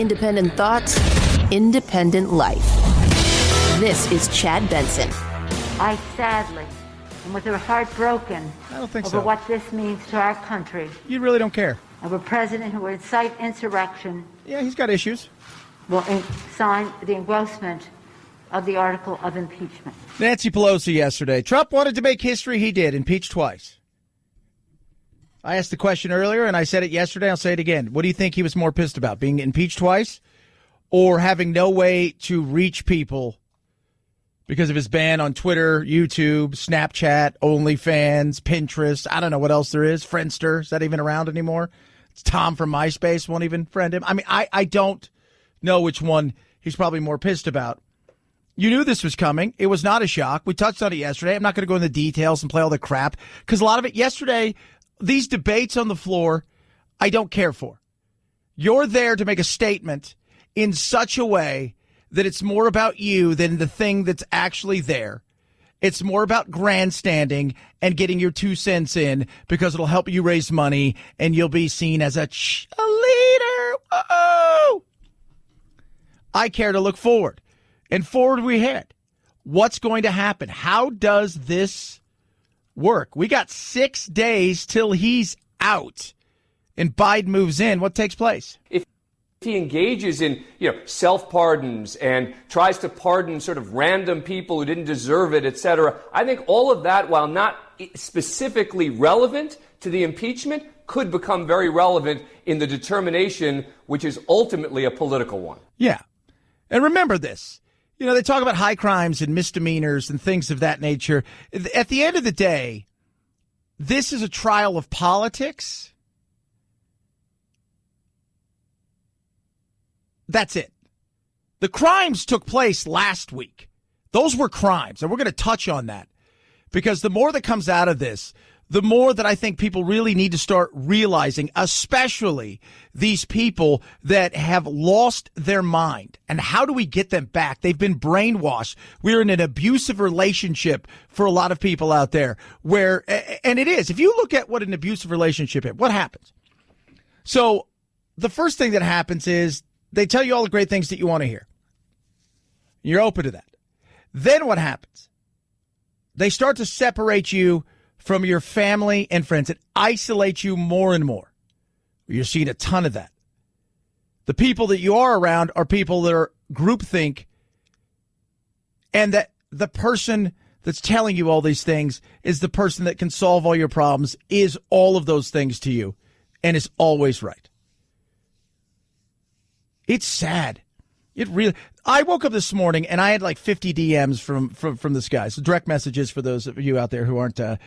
Independent thoughts, independent life. This is Chad Benson. I sadly am with her heart broken over what this means to our country. You really don't care. Of a president who would incite insurrection. Yeah, he's got issues. Will sign the engrossment of the article of impeachment. Nancy Pelosi yesterday. Trump wanted to make history. He did. Impeach twice. I asked the question earlier, and I said it yesterday. I'll say it again. What do you think he was more pissed about, being impeached twice or having no way to reach people because of his ban on Twitter, YouTube, Snapchat, OnlyFans, Pinterest? I don't know what else there is. Friendster. Is that even around anymore? It's Tom from MySpace won't even friend him. I mean, I don't know which one he's probably more pissed about. You knew this was coming. It was not a shock. We touched on it yesterday. I'm not going to go into the details and play all the crap because a lot of it yesterday, these debates on the floor, I don't care for. You're there to make a statement in such a way that it's more about you than the thing that's actually there. It's more about grandstanding and getting your 2 cents in because it'll help you raise money and you'll be seen as a leader. Whoa! I care to look forward. And forward we head. What's going to happen? How does this work? We got 6 days till he's out and Biden moves in. What takes place? If he engages in, self-pardons and tries to pardon sort of random people who didn't deserve it, et cetera, I think all of that, while not specifically relevant to the impeachment, could become very relevant in the determination, which is ultimately a political one. Yeah. And remember this. They talk about high crimes and misdemeanors and things of that nature. At the end of the day, this is a trial of politics. That's it. The crimes took place last week. Those were crimes, and we're going to touch on that because the more that comes out of this, the more that I think people really need to start realizing, especially these people that have lost their mind. And how do we get them back? They've been brainwashed. We're in an abusive relationship for a lot of people out there where, and it is, if you look at what an abusive relationship is, what happens? So the first thing that happens is they tell you all the great things that you want to hear. You're open to that. Then what happens? They start to separate you from your family and friends. It isolates you more and more. You're seeing a ton of that. The people that you are around are people that are groupthink, and that the person that's telling you all these things is the person that can solve all your problems, is all of those things to you, and is always right. It's sad. It really. I woke up this morning and I had like 50 DMs from this guy. So direct messages for those of you out there who aren't all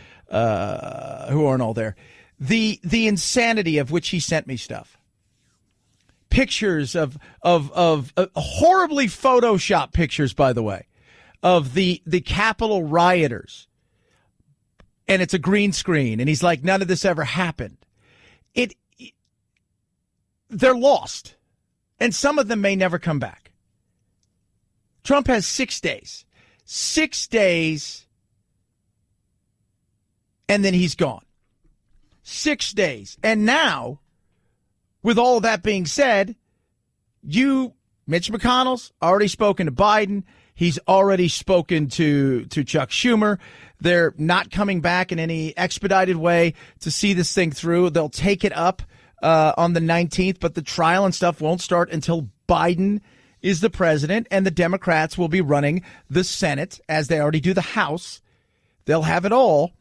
there. The insanity of which he sent me stuff. Pictures of horribly photoshopped pictures, by the way, of the Capitol rioters. And it's a green screen. And he's like, none of this ever happened. They're lost. And some of them may never come back. Trump has 6 days. 6 days, and then he's gone. 6 days. And now, with all of that being said, Mitch McConnell's already spoken to Biden. He's already spoken to Chuck Schumer. They're not coming back in any expedited way to see this thing through. They'll take it up on the 19th, but the trial and stuff won't start until Biden is the president, and the Democrats will be running the Senate, as they already do the House. They'll have it all.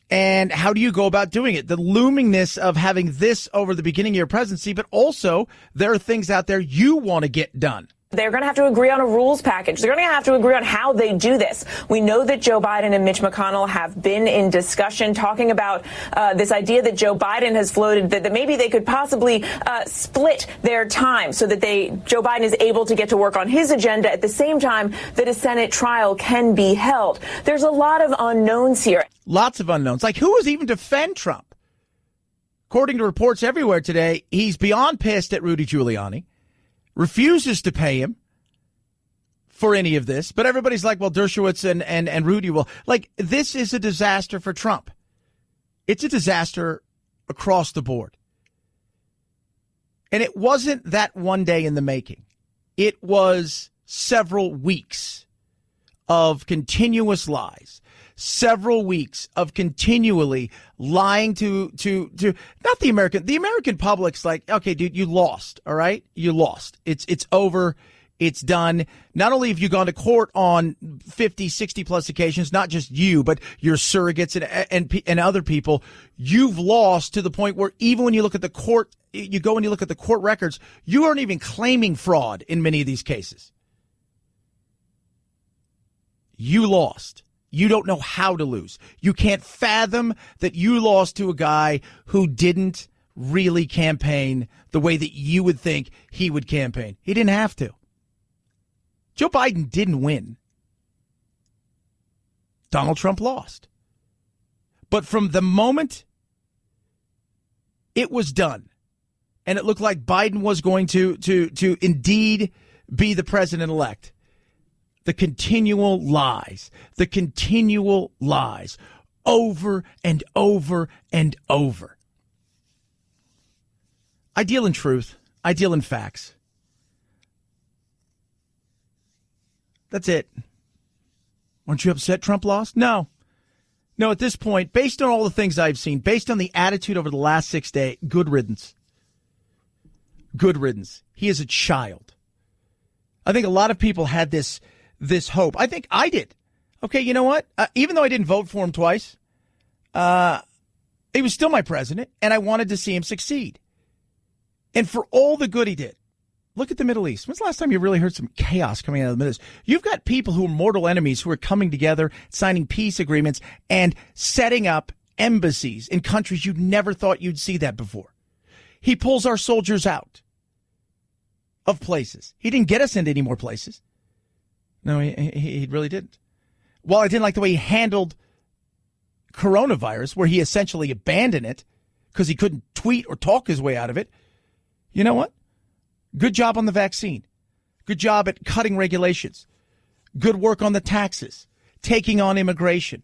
And how do you go about doing it? The loomingness of having this over the beginning of your presidency, but also there are things out there you want to get done. They're going to have to agree on a rules package. They're going to have to agree on how they do this. We know that Joe Biden and Mitch McConnell have been in discussion talking about this idea that Joe Biden has floated, that maybe they could possibly split their time so that Joe Biden is able to get to work on his agenda at the same time that a Senate trial can be held. There's a lot of unknowns here. Lots of unknowns. Like, who was even defend Trump? According to reports everywhere today, he's beyond pissed at Rudy Giuliani. Refuses to pay him for any of this. But everybody's like, well, Dershowitz and Rudy will. Like, this is a disaster for Trump. It's a disaster across the board. And it wasn't that one day in the making. It was several weeks of continuous lies, several weeks of continually lying to not the American public's like, okay, dude, you lost. All right. You lost. It's over. It's done. Not only have you gone to court on 50, 60 plus occasions, not just you, but your surrogates and other people, you've lost to the point where even when you look at the court, you go and you look at the court records, you aren't even claiming fraud in many of these cases. You lost. You don't know how to lose. You can't fathom that you lost to a guy who didn't really campaign the way that you would think he would campaign. He didn't have to. Joe Biden didn't win. Donald Trump lost. But from the moment it was done, and it looked like Biden was going to indeed be the president-elect, the continual lies, over and over and over. I deal in truth. I deal in facts. That's it. Weren't you upset Trump lost? No. No, at this point, based on all the things I've seen, based on the attitude over the last 6 days, good riddance. Good riddance. He is a child. I think a lot of people had this hope. I think I did. Okay, you know what? Even though I didn't vote for him twice, he was still my president, and I wanted to see him succeed. And for all the good he did, look at the Middle East. When's the last time you really heard some chaos coming out of the Middle East? You've got people who are mortal enemies who are coming together, signing peace agreements, and setting up embassies in countries you never thought you'd see that before. He pulls our soldiers out of places. He didn't get us into any more places. No, he really didn't. While I didn't like the way he handled coronavirus, where he essentially abandoned it because he couldn't tweet or talk his way out of it, you know what? Good job on the vaccine. Good job at cutting regulations. Good work on the taxes, taking on immigration,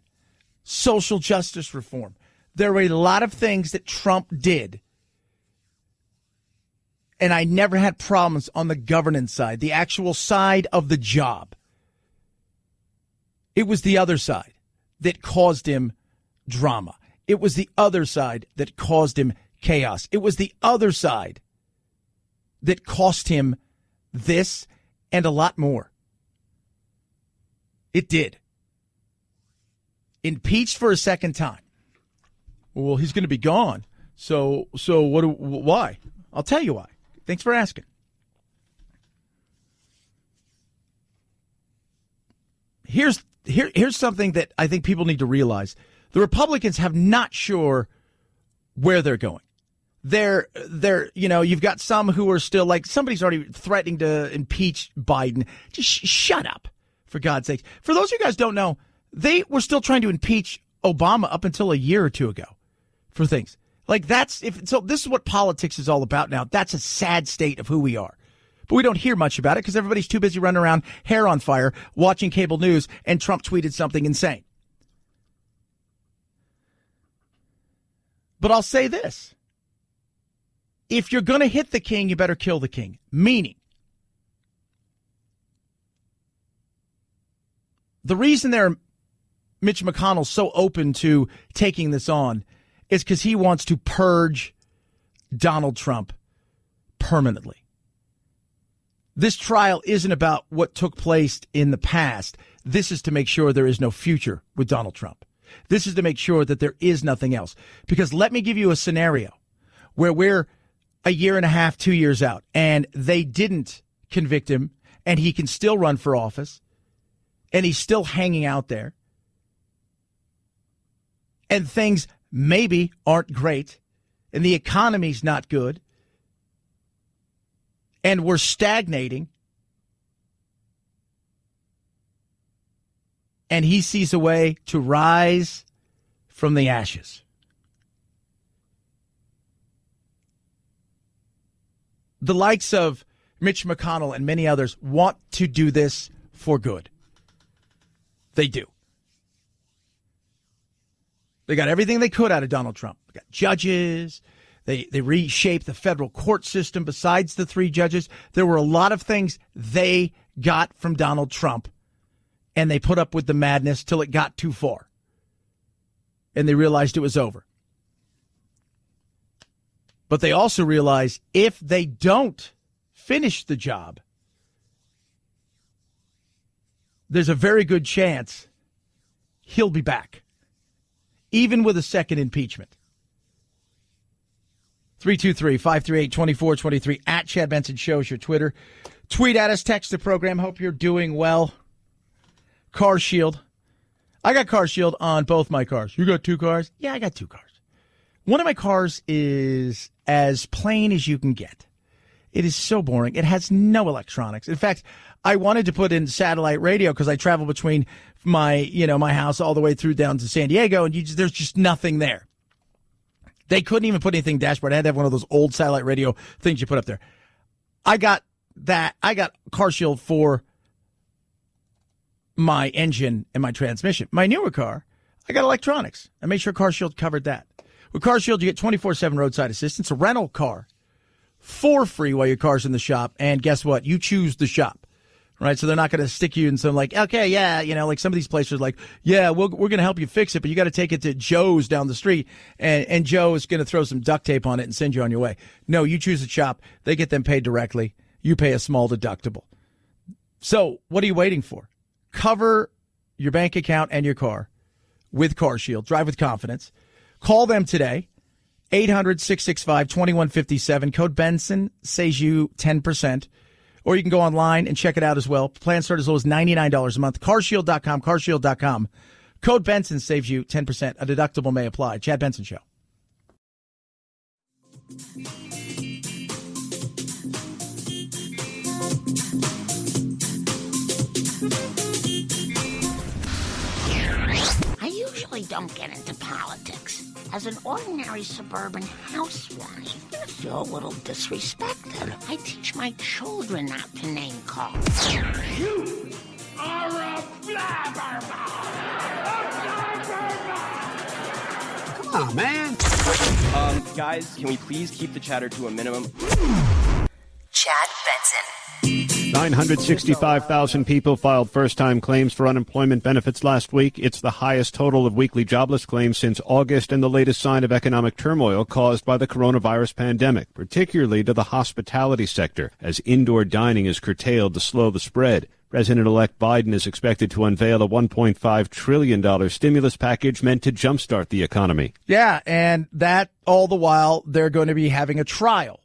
social justice reform. There were a lot of things that Trump did, and I never had problems on the governance side, the actual side of the job. It was the other side that caused him drama. It was the other side that caused him chaos. It was the other side that cost him this and a lot more. It did. Impeached for a second time. Well, he's going to be gone. So why? I'll tell you why. Thanks for asking. Here's something that I think people need to realize. The Republicans have not sure where they're going. They're, you've got some who are still like, somebody's already threatening to impeach Biden. Just shut up, for God's sake. For those of you guys who don't know, they were still trying to impeach Obama up until a year or two ago for things. Like so this is what politics is all about now. That's a sad state of who we are. But we don't hear much about it because everybody's too busy running around hair on fire, watching cable news, and Trump tweeted something insane. But I'll say this. If you're going to hit the king, you better kill the king. Meaning, the reason Mitch McConnell's so open to taking this on is because he wants to purge Donald Trump permanently. This trial isn't about what took place in the past. This is to make sure there is no future with Donald Trump. This is to make sure that there is nothing else. Because let me give you a scenario where we're a year and a half, 2 years out, and they didn't convict him, and he can still run for office, and he's still hanging out there, and things maybe aren't great, and the economy's not good, and we're stagnating, and he sees a way to rise from the ashes. The likes of Mitch McConnell and many others want to do this for good. They do. They got everything they could out of Donald Trump. They got judges. They reshaped the federal court system besides the 3 judges. There were a lot of things they got from Donald Trump, and they put up with the madness till it got too far. And they realized it was over. But they also realize if they don't finish the job, there's a very good chance he'll be back, even with a second impeachment. 323-538-2423 at Chad Benson Show is your Twitter. Tweet at us, text the program. Hope you're doing well. Car Shield. I got Car Shield on both my cars. You got 2 cars? Yeah, I got 2 cars. One of my cars is as plain as you can get. It is so boring. It has no electronics. In fact, I wanted to put in satellite radio because I travel between my house all the way through down to San Diego, and there's just nothing there. They couldn't even put anything dashboard. I had to have one of those old satellite radio things you put up there. I got that. I got Car Shield for my engine and my transmission. My newer car, I got electronics. I made sure Car Shield covered that. With Car Shield, you get 24/7 roadside assistance, a rental car for free while your car's in the shop. And guess what? You choose the shop, right? So they're not going to stick you in some okay, yeah, like some of these places are like, yeah, we're going to help you fix it, but you got to take it to Joe's down the street, and Joe is going to throw some duct tape on it and send you on your way. No, you choose a shop. They get them paid directly. You pay a small deductible. So what are you waiting for? Cover your bank account and your car with Car Shield. Drive with confidence. Call them today, 800-665-2157. Code Benson saves you 10%. Or you can go online and check it out as well. Plans start as low as $99 a month. Carshield.com, carshield.com. Code Benson saves you 10%. A deductible may apply. Chad Benson Show. I usually don't get into politics. As an ordinary suburban housewife, I feel a little disrespected. I teach my children not to name call. You are a blabbermouth! Come on, man. Guys, can we please keep the chatter to a minimum? Chad Benson. 965,000 people filed first-time claims for unemployment benefits last week. It's the highest total of weekly jobless claims since August and the latest sign of economic turmoil caused by the coronavirus pandemic, particularly to the hospitality sector, as indoor dining is curtailed to slow the spread. President-elect Biden is expected to unveil a $1.5 trillion stimulus package meant to jumpstart the economy. Yeah, and that all the while they're going to be having a trial.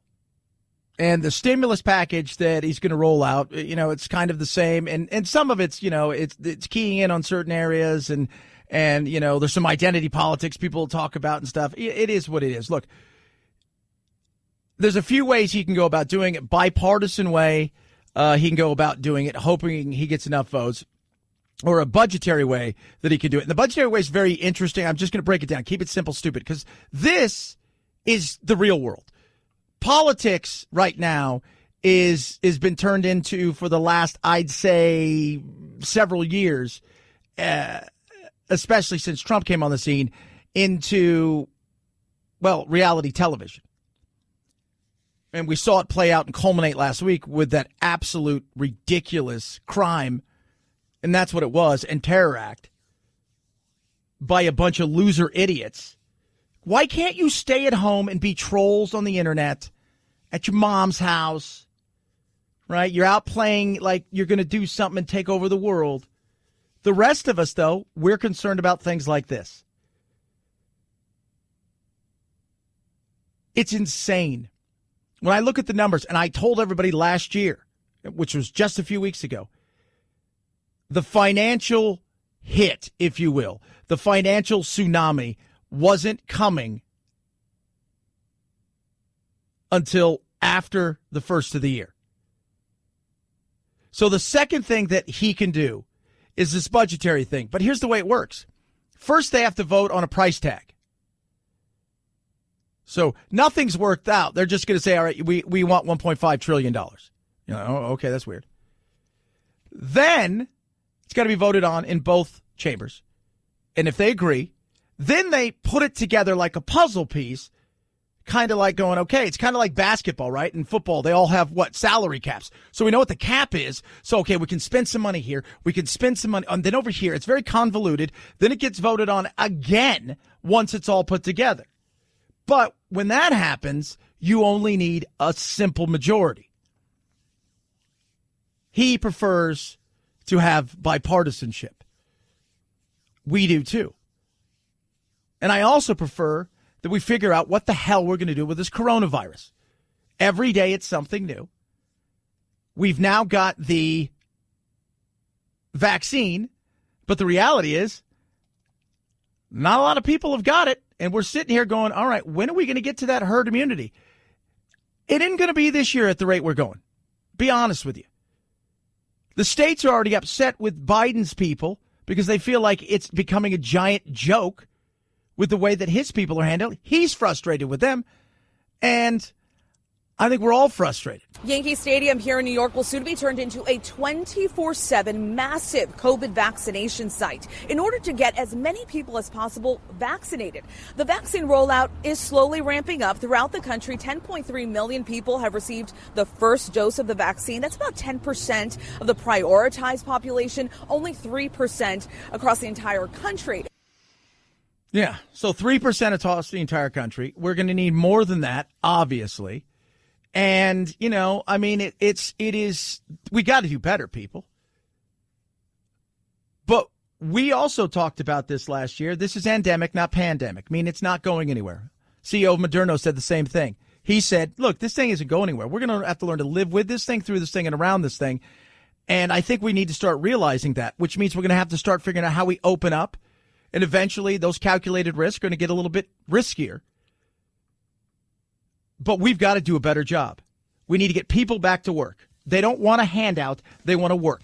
And the stimulus package that he's going to roll out, it's kind of the same. And some of it's, it's keying in on certain areas and there's some identity politics people talk about and stuff. It is what it is. Look, there's a few ways he can go about doing it. Bipartisan way, he can go about doing it, hoping he gets enough votes, or a budgetary way that he can do it. And the budgetary way is very interesting. I'm just going to break it down. Keep it simple, stupid, because this is the real world. Politics right now is been turned into, for the last, I'd say, several years, especially since Trump came on the scene, into, reality television. And we saw it play out and culminate last week with that absolute ridiculous crime, and that's what it was, and terror act by a bunch of loser idiots. Why can't you stay at home and be trolls on the internet at your mom's house, right? You're out playing like you're going to do something and take over the world. The rest of us, though, we're concerned about things like this. It's insane. When I look at the numbers, and I told everybody last year, which was just a few weeks ago, the financial hit, if you will, the financial tsunami wasn't coming until after the first of the year. So the second thing that he can do is this budgetary thing. But here's the way it works. First, they have to vote on a price tag. So nothing's worked out. They're just going to say, all right, we want $1.5 trillion. Okay, that's weird. Then it's got to be voted on in both chambers. And if they agree, then they put it together like a puzzle piece, kind of like going, okay, it's kind of like basketball, right? In football, they all have salary caps. So we know what the cap is. So, okay, we can spend some money here. We can spend some money. And then over here, it's very convoluted. Then it gets voted on again once it's all put together. But when that happens, you only need a simple majority. He prefers to have bipartisanship. We do too. And I also prefer that we figure out what the hell we're going to do with this coronavirus. Every day it's something new. We've now got the vaccine, but the reality is not a lot of people have got it. And we're sitting here going, all right, when are we going to get to that herd immunity? It isn't going to be this year at the rate we're going. Be honest with you. The states are already upset with Biden's people because they feel like it's becoming a giant joke with the way that his people are handled. He's frustrated with them, and I think we're all frustrated. Yankee Stadium here in New York will soon be turned into a 24/7 massive COVID vaccination site in order to get as many people as possible vaccinated. The vaccine rollout is slowly ramping up throughout the country. 10.3 million people have received the first dose of the vaccine. That's about 10% of the prioritized population, only 3% across the entire country. Yeah, so 3% across the entire country. We're going to need more than that, obviously. And, you know, I mean, it is, we got to do better, people. But we also talked about this last year. This is endemic, not pandemic. I mean, it's not going anywhere. CEO of Moderna said the same thing. He said, look, this thing isn't going anywhere. We're going to have to learn to live with this thing, through this thing, and around this thing. And I think we need to start realizing that, which means we're going to have to start figuring out how we open up. And eventually those calculated risks are going to get a little bit riskier. But we've got to do a better job. We need to get people back to work. They don't want a handout. They want to work.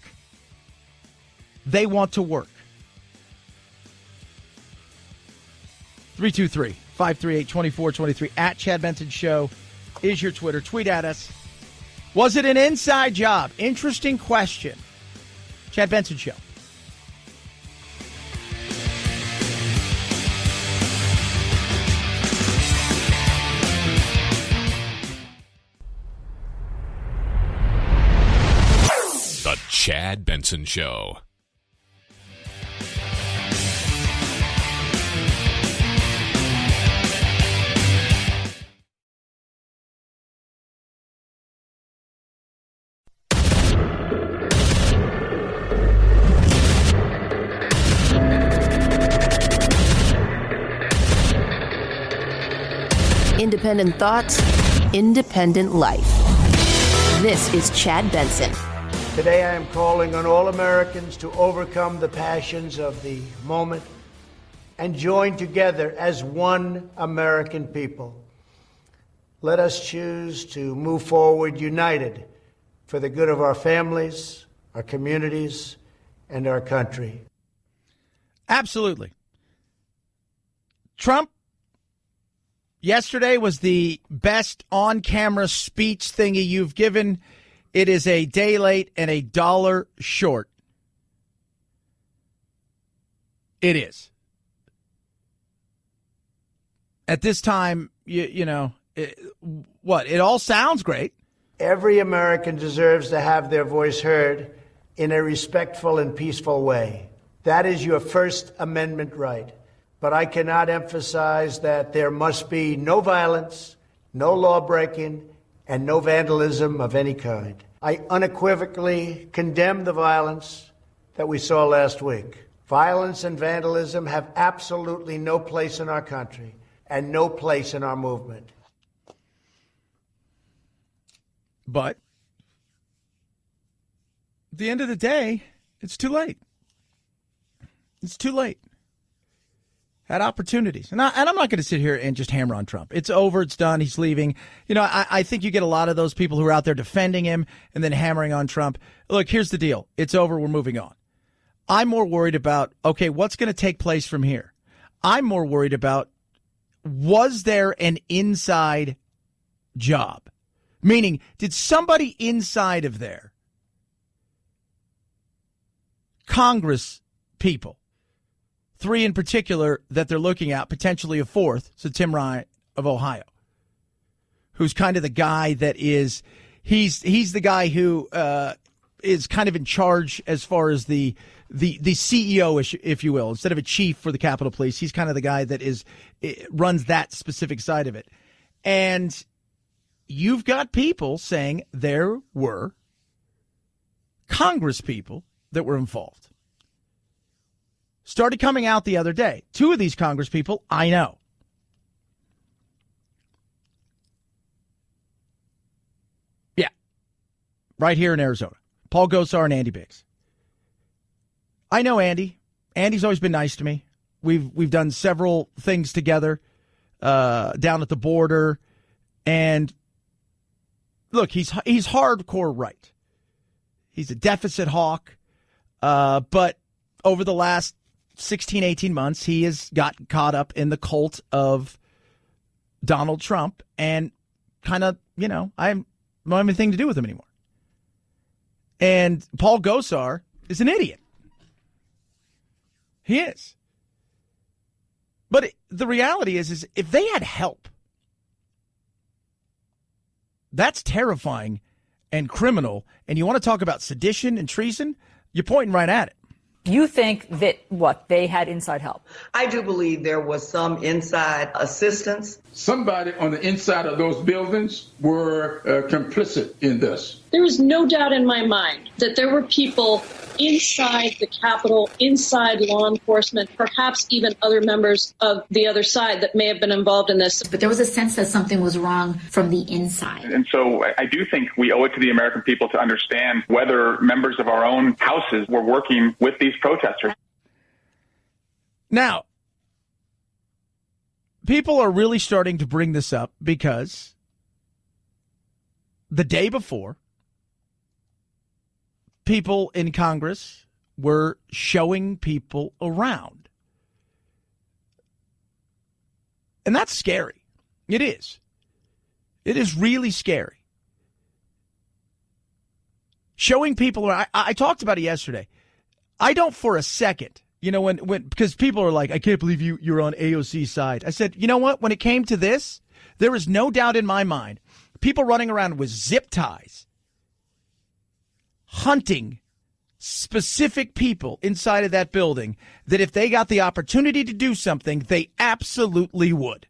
They want to work. 323-538-2423 at Chad Benson Show is your Twitter. Tweet at us. Was it an inside job? Interesting question. Chad Benson Show. The Chad Benson Show. Independent thoughts, independent life. This is Chad Benson. Today I am calling on all Americans to overcome the passions of the moment and join together as one American people. Let us choose to move forward united for the good of our families, our communities, and our country. Absolutely. Trump yesterday was the best on-camera speech thingy you've given. It is a day late and a dollar short. It is. At this time, it all sounds great. Every American deserves to have their voice heard in a respectful and peaceful way. That is your First Amendment right. But I cannot emphasize that there must be no violence, no law breaking, and no vandalism of any kind. I unequivocally condemn the violence that we saw last week. Violence and vandalism have absolutely no place in our country and no place in our movement. But at the end of the day, it's too late. It's too late. Had opportunities. And I'm not going to sit here and just hammer on Trump. It's over. It's done. He's leaving. You know, I think you get a lot of those people who are out there defending him and then hammering on Trump. Look, here's the deal. It's over. We're moving on. I'm more worried about, okay, what's going to take place from here? I'm more worried about, was there an inside job? Meaning, did somebody inside of there, Congress people, 3 in particular that they're looking at, potentially a 4th, so Tim Ryan of Ohio, who's kind of the guy that is he's the guy who is kind of in charge as far as the CEO, if you will, instead of a chief for the Capitol Police. He's kind of the guy that runs that specific side of it. And you've got people saying there were Congress people that were involved. Started coming out the other day. Two of these Congress people I know. Yeah. Right here in Arizona. Paul Gosar and Andy Biggs. I know Andy. Andy's always been nice to me. We've done several things together down at the border. And look, he's hardcore right. He's a deficit hawk. But over the last 16, 18 months, he has got caught up in the cult of Donald Trump and kind of, I don't have anything to do with him anymore. And Paul Gosar is an idiot. He is. But the reality is if they had help, that's terrifying and criminal. And you want to talk about sedition and treason? You're pointing right at it. You think that, they had inside help? I do believe there was some inside assistance. Somebody on the inside of those buildings were complicit in this. There is no doubt in my mind that there were people inside the Capitol, inside law enforcement, perhaps even other members of the other side that may have been involved in this. But there was a sense that something was wrong from the inside. And so I do think we owe it to the American people to understand whether members of our own houses were working with these protesters. Now, people are really starting to bring this up because the day before, people in Congress were showing people around. And that's scary. It is. It is really scary. Showing people around. I talked about it yesterday. I don't for a second, when because people are like, I can't believe you're on AOC's side. I said, you know what? When it came to this, there is no doubt in my mind, people running around with zip ties, hunting specific people inside of that building that if they got the opportunity to do something, they absolutely would.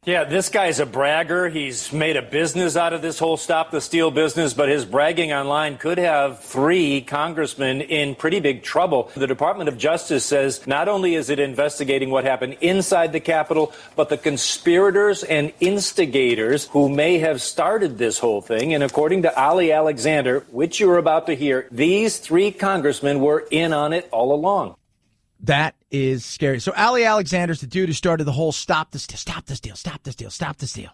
Yeah, this guy's a bragger. He's made a business out of this whole Stop the Steal business, but his bragging online could have 3 congressmen in pretty big trouble. The Department of Justice says not only is it investigating what happened inside the Capitol, but the conspirators and instigators who may have started this whole thing. And according to Ali Alexander, which you're about to hear, these 3 congressmen were in on it all along. That is scary. So Ali Alexander's the dude who started the whole stop the steal, stop the steal, stop the steal, stop the steal.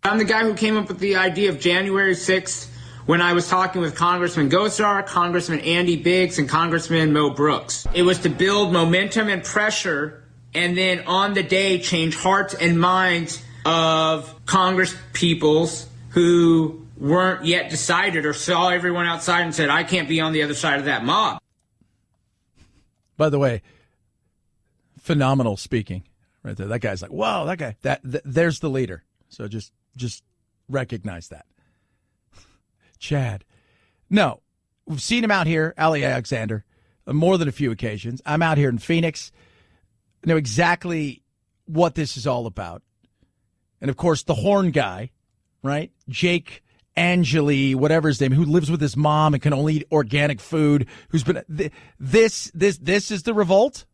I'm the guy who came up with the idea of January 6th when I was talking with Congressman Gosar, Congressman Andy Biggs, and Congressman Mo Brooks. It was to build momentum and pressure and then on the day change hearts and minds of Congress peoples who weren't yet decided or saw everyone outside and said, I can't be on the other side of that mob. By the way, phenomenal speaking right there. That guy's like, whoa, that guy, there's the leader. So just recognize that. Chad. No, we've seen him out here, Ali Alexander, on more than a few occasions. I'm out here in Phoenix. I know exactly what this is all about. And of course, the horn guy, right? Jake Angeli, whatever his name, who lives with his mom and can only eat organic food, who's been this is the revolt.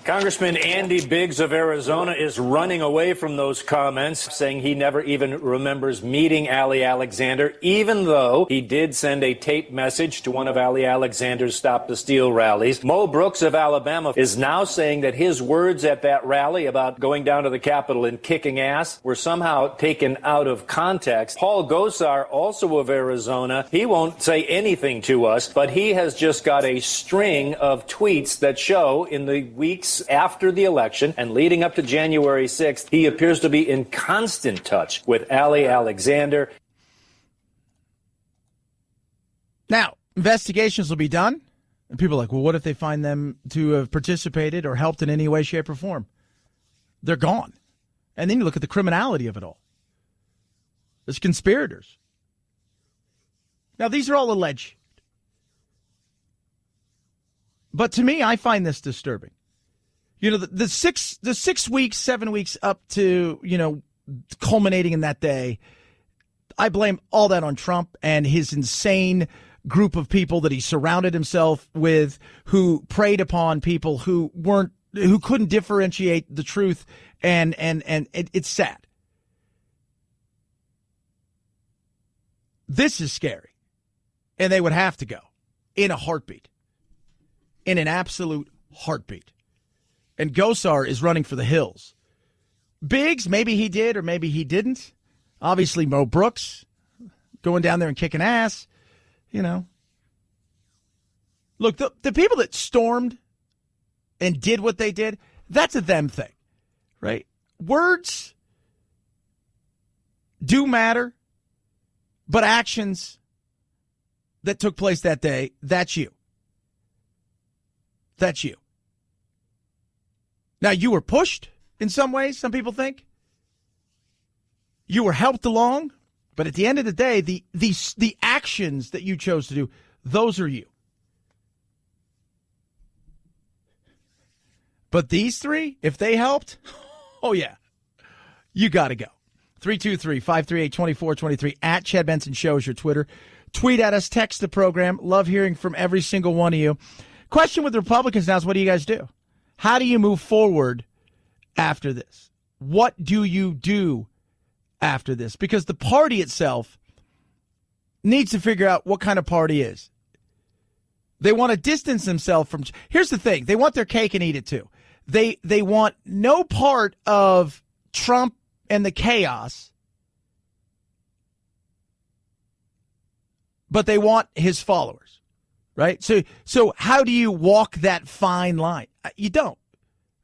Congressman Andy Biggs of Arizona is running away from those comments, saying he never even remembers meeting Ali Alexander, even though he did send a taped message to one of Ali Alexander's Stop the Steal rallies. Mo Brooks of Alabama is now saying that his words at that rally about going down to the Capitol and kicking ass were somehow taken out of context. Paul Gosar, also of Arizona, he won't say anything to us, but he has just got a string of tweets that show in the weeks after the election and leading up to January 6th, he appears to be in constant touch with Ali Alexander. Now, investigations will be done, and people are like, well, what if they find them to have participated or helped in any way, shape, or form? They're gone. And then you look at the criminality of it all. There's conspirators. Now, these are all alleged. But to me, I find this disturbing. You know, the 6 weeks, 7 weeks up to, culminating in that day, I blame all that on Trump and his insane group of people that he surrounded himself with, who preyed upon people who couldn't differentiate the truth, and it's sad. This is scary. And they would have to go in a heartbeat, in an absolute heartbeat. And Gosar is running for the hills. Biggs, maybe he did or maybe he didn't. Obviously, Mo Brooks going down there and kicking ass, Look, the people that stormed and did what they did, that's a them thing, right? Words do matter, but actions that took place that day, that's you. That's you. Now, you were pushed in some ways, some people think. You were helped along, but at the end of the day, the actions that you chose to do, those are you. But these three, if they helped, oh yeah, you got to go. 323-538-2423 at Chad Benson Show is your Twitter. Tweet at us, text the program. Love hearing from every single one of you. Question with the Republicans now is, what do you guys do? How do you move forward after this? What do you do after this? Because the party itself needs to figure out what kind of party is. They want to distance themselves from. Here's the thing. They want their cake and eat it too. They want no part of Trump and the chaos, but they want his followers, right? So how do you walk that fine line? You don't.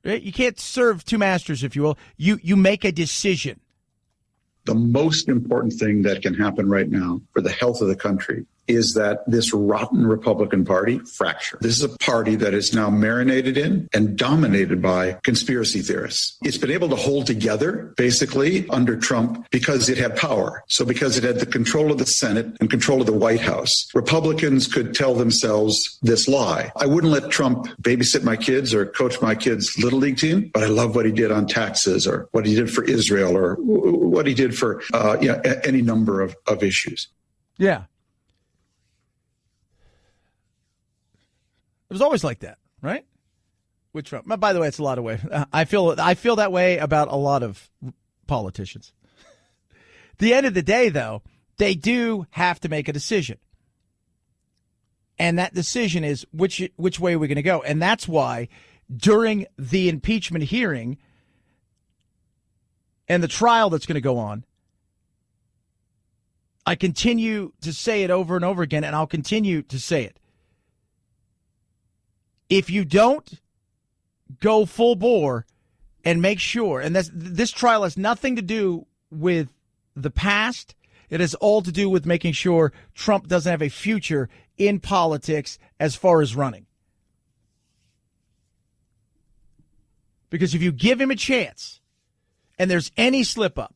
Right? You can't serve two masters, if you will. You make a decision. The most important thing that can happen right now for the health of the country is that this rotten Republican Party fracture. This is a party that is now marinated in and dominated by conspiracy theorists. It's been able to hold together, basically, under Trump because it had power. So because it had the control of the Senate and control of the White House, Republicans could tell themselves this lie. I wouldn't let Trump babysit my kids or coach my kids' Little League team, but I love what he did on taxes or what he did for Israel or what he did for any number of issues. Yeah. It was always like that, right? With Trump. By the way, it's a lot of ways. I feel that way about a lot of politicians. At the end of the day, though, they do have to make a decision. And that decision is which way are we going to go? And that's why during the impeachment hearing and the trial that's going to go on, I continue to say it over and over again, and I'll continue to say it. If you don't go full bore and make sure, and this trial has nothing to do with the past. It has all to do with making sure Trump doesn't have a future in politics as far as running. Because if you give him a chance and there's any slip up,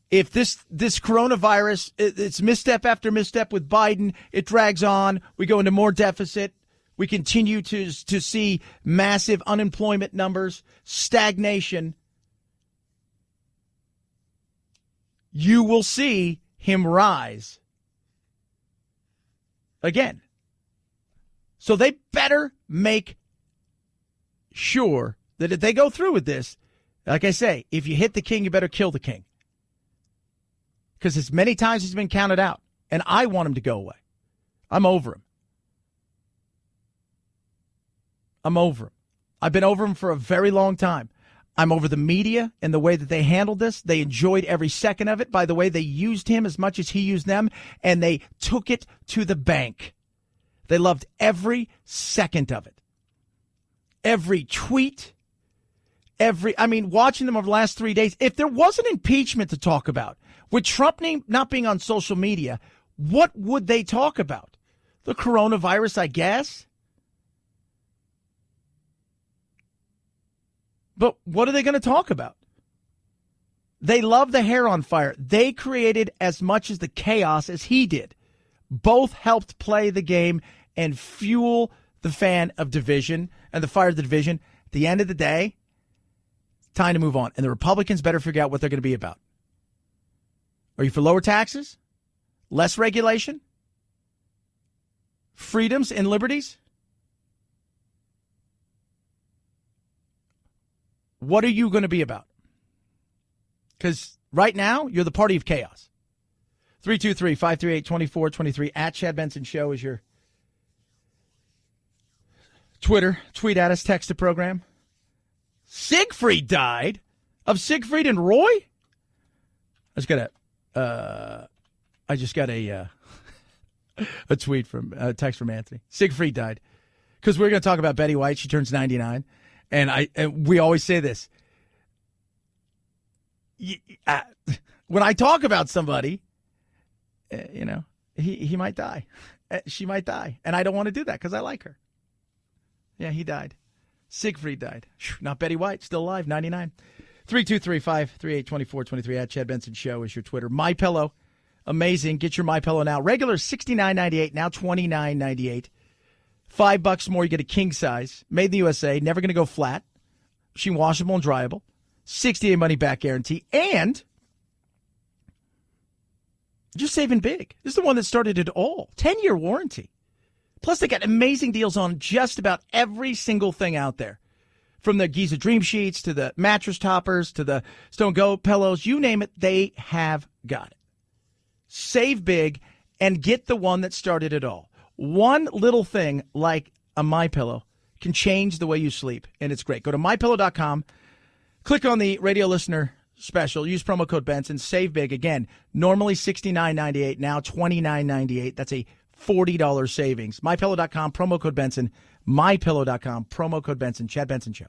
if this coronavirus, it's misstep after misstep with Biden, it drags on, we go into more deficit. We continue to see massive unemployment numbers, stagnation. You will see him rise again. So they better make sure that if they go through with this, like I say, if you hit the king, you better kill the king. Because as many times he's been counted out, and I want him to go away. I'm over him. I'm over him. I've been over him for a very long time. I'm over the media and the way that they handled this. They enjoyed every second of it. By the way, they used him as much as he used them, and they took it to the bank. They loved every second of it. Every tweet, watching them over the last 3 days. If there wasn't impeachment to talk about, with Trump not being on social media, what would they talk about? The coronavirus, I guess. But what are they going to talk about? They love the hair on fire. They created as much as the chaos as he did. Both helped play the game and fuel the fan of division and the fire of the division. At the end of the day, time to move on. And the Republicans better figure out what they're going to be about. Are you for lower taxes? Less regulation? Freedoms and liberties? What are you going to be about? Because right now, you're the party of chaos. 323-538-2423 at Chad Benson Show is your Twitter. Tweet at us, text the program. Siegfried died of Siegfried and Roy? I just got a tweet from a text from Anthony. Siegfried died because we're going to talk about Betty White. She turns 99, and we always say this. When I talk about somebody, he might die. She might die, and I don't want to do that because I like her. Yeah, he died. Siegfried died. Not Betty White, still alive, 99. 323-538-2423 at Chad Benson Show is your Twitter. MyPillow, amazing. Get your MyPillow now. Regular $69.98, now $29.98. $5 more, you get a king size. Made in the USA, never going to go flat. Machine washable and dryable. 60-day money-back guarantee. And you're saving big. This is the one that started it all. 10-year warranty. Plus, they got amazing deals on just about every single thing out there. From the Giza Dream Sheets to the mattress toppers to the Stone Goat pillows, you name it, they have got it. Save big and get the one that started it all. One little thing like a MyPillow can change the way you sleep, and it's great. Go to MyPillow.com, click on the radio listener special, use promo code Benson, save big. Again, normally $69.98, now $29.98. That's a $40 savings. MyPillow.com, promo code Benson. MyPillow.com, promo code Benson. Chad Benson Show.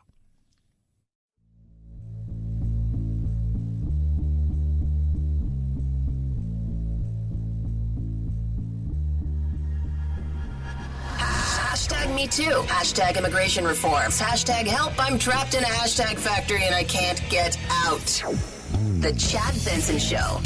Hashtag me too. Hashtag immigration reforms. Hashtag help. I'm trapped in a hashtag factory and I can't get out. The Chad Benson Show.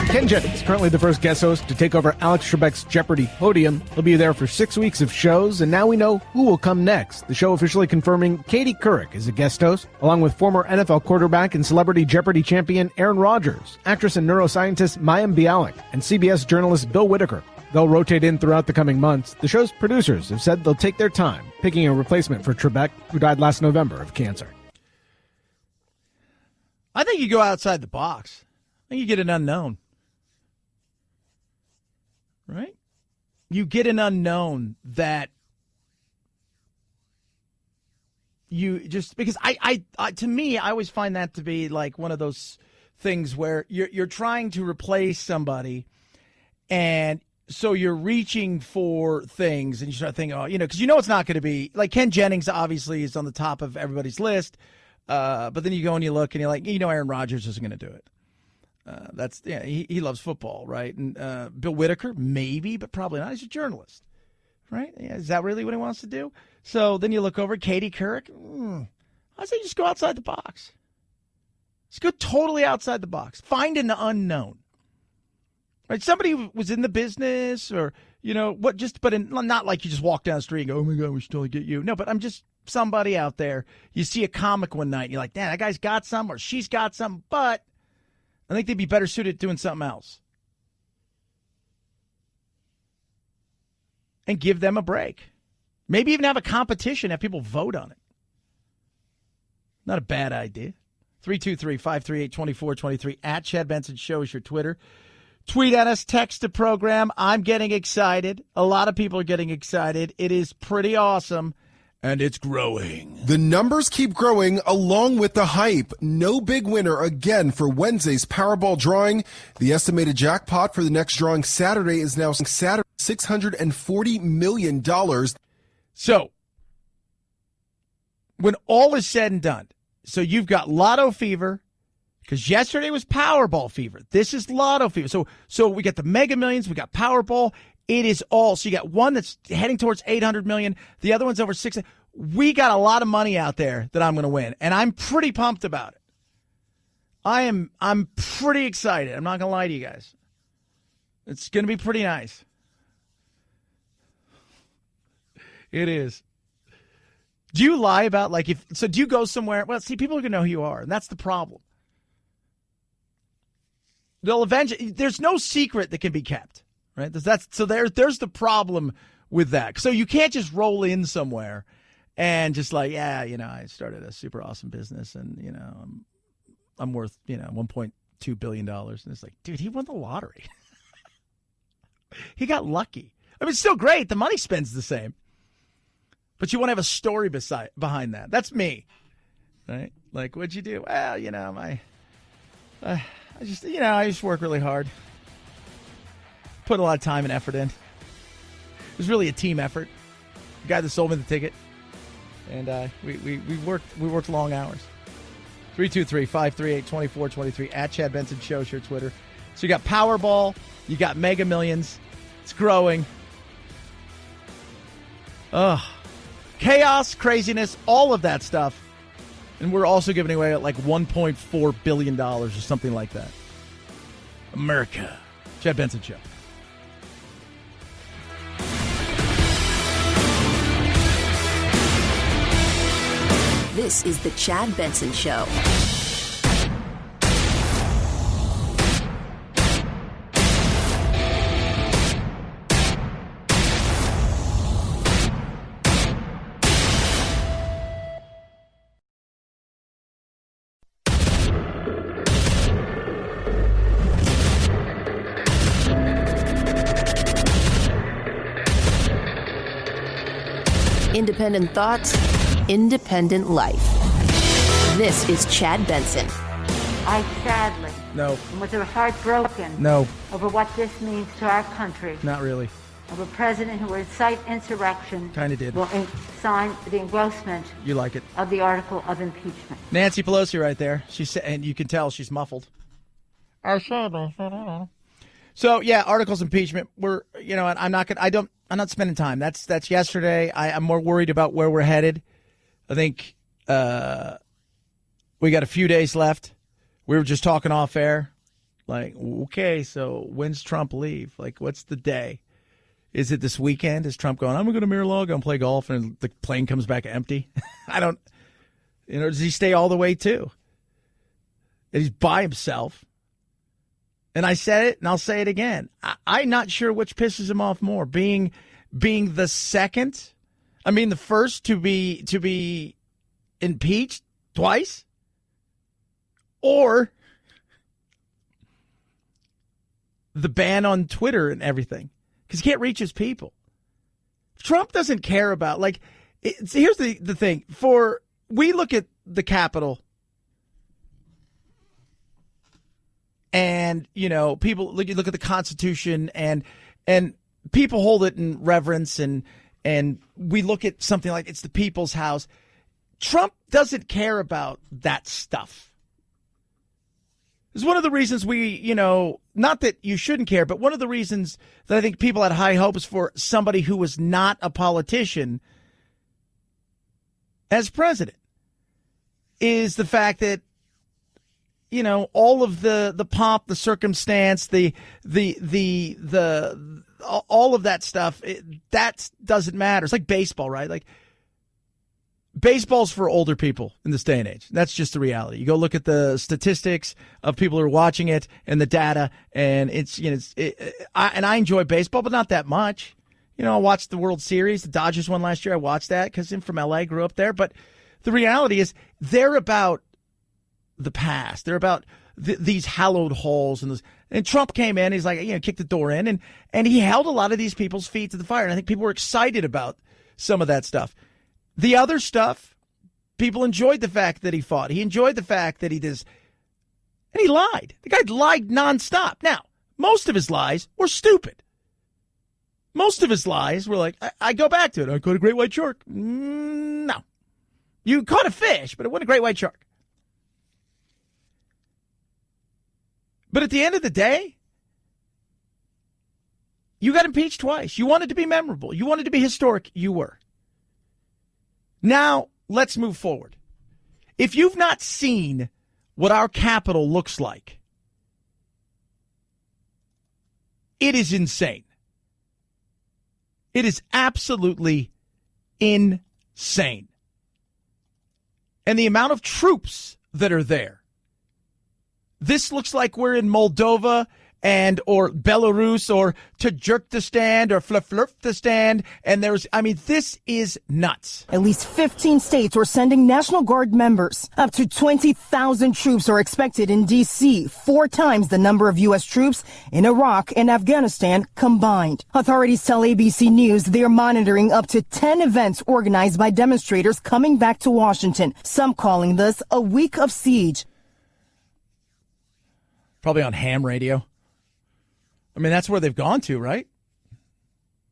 Ken Jennings, currently the first guest host to take over Alex Trebek's Jeopardy podium. He'll be there for 6 weeks of shows, and now we know who will come next. The show officially confirming Katie Couric as a guest host, along with former NFL quarterback and Celebrity Jeopardy champion Aaron Rodgers, actress and neuroscientist Mayim Bialik, and CBS journalist Bill Whitaker. They'll rotate in throughout the coming months. The show's producers have said they'll take their time picking a replacement for Trebek, who died last November of cancer. I think you go outside the box. I think you get an unknown. Right? You get an unknown that you just, because I to me, I always find that to be like one of those things where you're trying to replace somebody, and so you're reaching for things, and you start thinking, oh, because it's not going to be like Ken Jennings. Obviously, is on the top of everybody's list, but then you go and you look, and you're like, Aaron Rodgers isn't going to do it. He loves football, right? And Bill Whitaker, maybe, but probably not. He's a journalist, right? Yeah, is that really what he wants to do? So then you look over Katie Couric. I say just go outside the box. Just go totally outside the box. Find an unknown. Right? Somebody who was in the business, or not like you just walk down the street and go, oh my God, we should totally get you. No, but I'm just somebody out there. You see a comic one night, and you're like, damn, that guy's got some, or she's got some, but I think they'd be better suited doing something else. And give them a break. Maybe even have a competition, have people vote on it. Not a bad idea. 323-538-2423 at Chad Benson Show is your Twitter. Tweet at us, text the program. I'm getting excited. A lot of people are getting excited. It is pretty awesome. And it's growing. The numbers keep growing along with the hype. No big winner again for Wednesday's Powerball drawing. The estimated jackpot for the next drawing Saturday is now $640 million. So, when all is said and done, so you've got Lotto Fever, because yesterday was Powerball Fever. This is Lotto Fever. So we got the Mega Millions, we got Powerball. It is all. So you got one that's heading towards $800 million. The other one's over $600 million. We got a lot of money out there that I'm going to win, and I'm pretty pumped about it. I'm pretty excited. I'm not going to lie to you guys. It's going to be pretty nice. It is. Do you lie about, like, do you go somewhere? Well, see, people are going to know who you are, and that's the problem. They'll eventually, there's no secret that can be kept, right? There's the problem with that. So you can't just roll in somewhere and just like, yeah, I started a super awesome business and, I'm worth, $1.2 billion. And it's like, dude, he won the lottery. He got lucky. I mean, it's still great. The money spends the same. But you want to have a story behind that. That's me, right? Like, what'd you do? Well, I just work really hard. Put a lot of time and effort in. It was really a team effort. The guy that sold me the ticket. And we worked long hours. 323-538-2423 at Chad Benson Show, your Twitter. So you got Powerball, you got Mega Millions. It's growing. Chaos, craziness, all of that stuff. And we're also giving away like $1.4 billion or something like that. America. Chad Benson Show. This is the Chad Benson Show. Independent thoughts, independent life. This is Chad Benson. I sadly No. and with her heart broken No. over what this means to our country. Not really. Of a president who will incite insurrection. Kinda did. Will sign the engrossment You like it. of the article of impeachment. Nancy Pelosi right there. And you can tell she's muffled. So yeah, articles impeachment. I'm not spending time. That's yesterday. I'm more worried about where we're headed. I think we got a few days left. We were just talking off air. Like, okay, so when's Trump leave? Like, what's the day? Is it this weekend? Is Trump going, I'm going to Mar-a-Lago and play golf, and the plane comes back empty? Does he stay all the way too? And he's by himself. And I said it, and I'll say it again. I'm not sure which pisses him off more, being the first to be impeached twice, or the ban on Twitter and everything, because he can't reach his people. Trump doesn't care about, here's the thing. We look at the Capitol, and, people look at the Constitution, and people hold it in reverence, and we look at something like it's the people's house. Trump doesn't care about that stuff. It's one of the reasons not that you shouldn't care, but one of the reasons that I think people had high hopes for somebody who was not a politician as president is the fact that, all of the pomp, the circumstance, all of that stuff, that doesn't matter. It's like baseball, right? Like, baseball's for older people in this day and age. That's just the reality. You go look at the statistics of people who are watching it and the data, and I enjoy baseball, but not that much. I watched the World Series. The Dodgers won last year. I watched that because I'm from LA, grew up there. But the reality is they're about the past. They're about these hallowed halls. And Trump came in. He's like, kicked the door in. And he held a lot of these people's feet to the fire. And I think people were excited about some of that stuff. The other stuff, people enjoyed the fact that he fought. He enjoyed the fact that he did. And he lied. The guy lied nonstop. Now, most of his lies were stupid. Most of his lies were like, I go back to it. I caught a great white shark. No. You caught a fish, but it wasn't a great white shark. But at the end of the day, you got impeached twice. You wanted to be memorable. You wanted to be historic. You were. Now, let's move forward. If you've not seen what our Capitol looks like, it is insane. It is absolutely insane. And the amount of troops that are there. This looks like we're in Moldova or Belarus or Tajikistan or Flurftistan. And this is nuts. At least 15 states are sending National Guard members. Up to 20,000 troops are expected in D.C., 4 times the number of U.S. troops in Iraq and Afghanistan combined. Authorities tell ABC News they're monitoring up to 10 events organized by demonstrators coming back to Washington, some calling this a week of siege. Probably on ham radio. That's where they've gone to, right?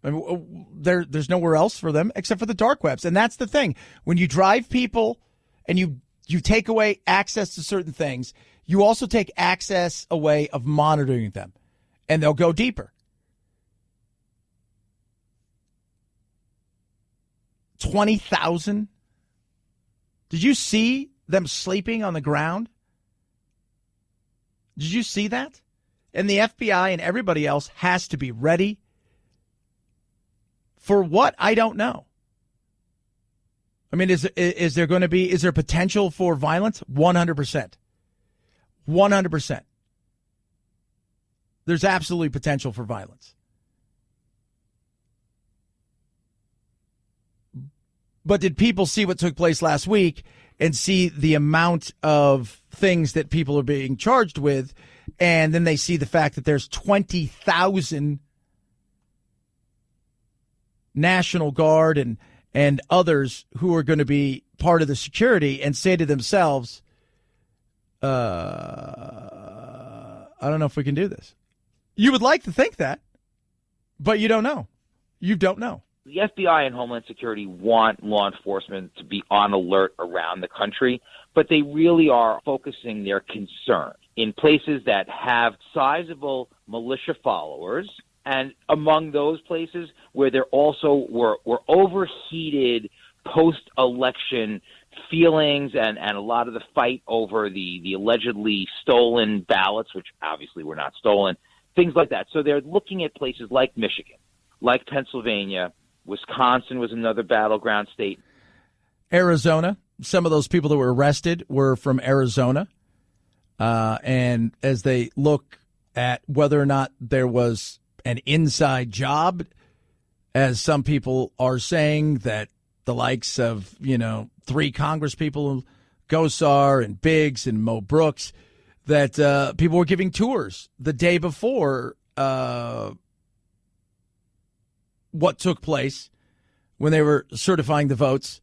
There's nowhere else for them except for the dark webs. And that's the thing. When you drive people and you take away access to certain things, you also take access away of monitoring them. And they'll go deeper. 20,000? Did you see them sleeping on the ground? Did you see that? And the FBI and everybody else has to be ready for what? I don't know. Is there potential for violence? 100%. 100%. There's absolutely potential for violence. But did people see what took place last week and see the amount of things that people are being charged with? And then they see the fact that there's 20,000 National Guard and others who are going to be part of the security and say to themselves, I don't know if we can do this. You would like to think that, but you don't know. You don't know. The FBI and Homeland Security want law enforcement to be on alert around the country, but they really are focusing their concern in places that have sizable militia followers, and among those places where there also were overheated post-election feelings and a lot of the fight over the allegedly stolen ballots, which obviously were not stolen, things like that. So they're looking at places like Michigan, like Pennsylvania. Wisconsin was another battleground state. Arizona, some of those people that were arrested were from Arizona. And as they look at whether or not there was an inside job, as some people are saying that the likes of, 3 Congress people, Gosar and Biggs and Mo Brooks, that people were giving tours the day before what took place when they were certifying the votes.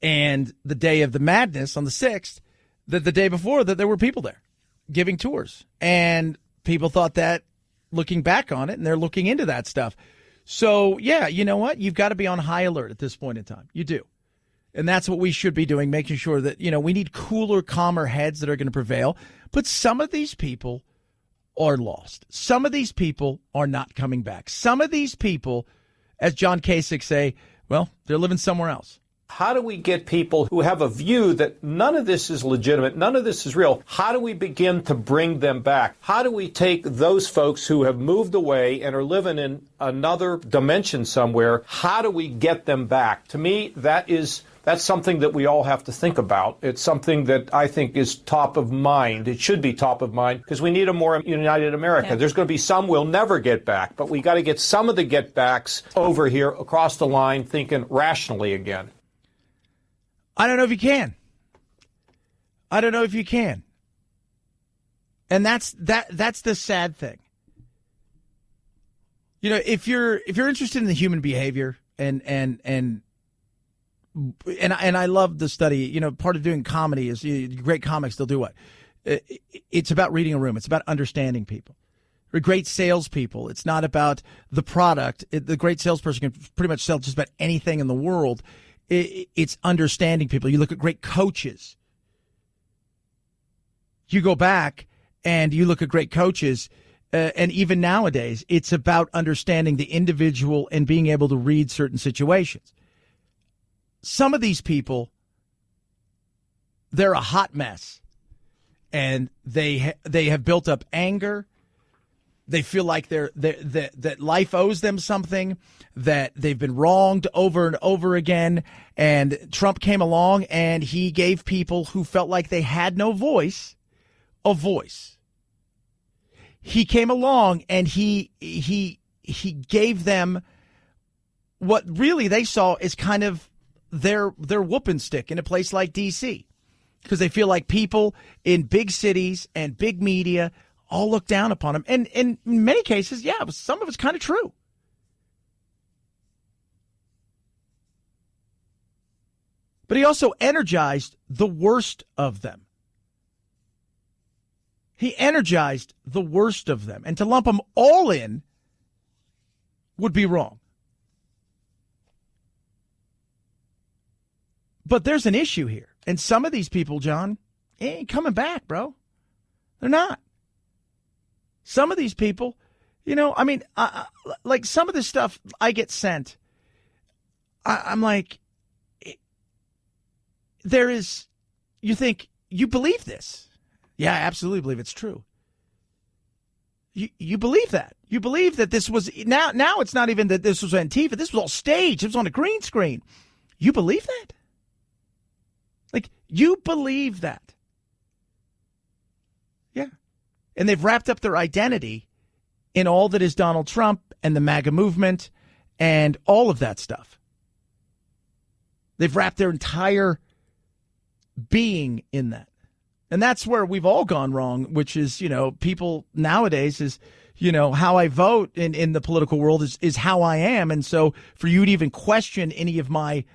And the day of the madness on the 6th, that the day before that there were people there giving tours. And people thought that, looking back on it, and they're looking into that stuff. So, yeah, you know what? You've got to be on high alert at this point in time. You do. And that's what we should be doing, making sure that, we need cooler, calmer heads that are going to prevail. But some of these people are lost. Some of these people are not coming back. Some of these people, as John Kasich say, well, they're living somewhere else. How do we get people who have a view that none of this is legitimate, none of this is real? How do we begin to bring them back? How do we take those folks who have moved away and are living in another dimension somewhere? How do we get them back? To me, that's something that we all have to think about. It's something that I think is top of mind. It should be top of mind because we need a more united America. Yeah. There's going to be some we'll never get back, but we got to get some of the get backs over here across the line thinking rationally again. I don't know if you can. And that's the sad thing. If you're interested in the human behavior and I love the study, part of doing comedy is great comics, they'll do what? It's about reading a room. It's about understanding people. We're great salespeople. It's not about the product. The great salesperson can pretty much sell just about anything in the world. It's understanding people. You look at great coaches. You go back and you look at great coaches, and even nowadays, it's about understanding the individual and being able to read certain situations. Some of these people they're a hot mess. And they have built up anger. They feel like that life owes them something, that they've been wronged over and over again. And Trump came along and he gave people who felt like they had no voice a voice. He came along and he gave them what really they saw is kind of their whooping stick in a place like D.C. because they feel like people in big cities and big media all look down upon them. And in many cases, yeah, some of it's kind of true. But he also energized the worst of them. He energized the worst of them. And to lump them all in would be wrong. But there's an issue here. And some of these people, John, ain't coming back, bro. They're not. Some of these people, like some of this stuff I get sent, I'm like, you think, you believe this? Yeah, I absolutely believe it's true. You believe that. You believe that this was, now it's not even that this was Antifa. This was all staged. It was on a green screen. You believe that? Like, you believe that. Yeah. And they've wrapped up their identity in all that is Donald Trump and the MAGA movement and all of that stuff. They've wrapped their entire being in that. And that's where we've all gone wrong, which is, people nowadays is, how I vote in the political world is how I am. And so for you to even question any of my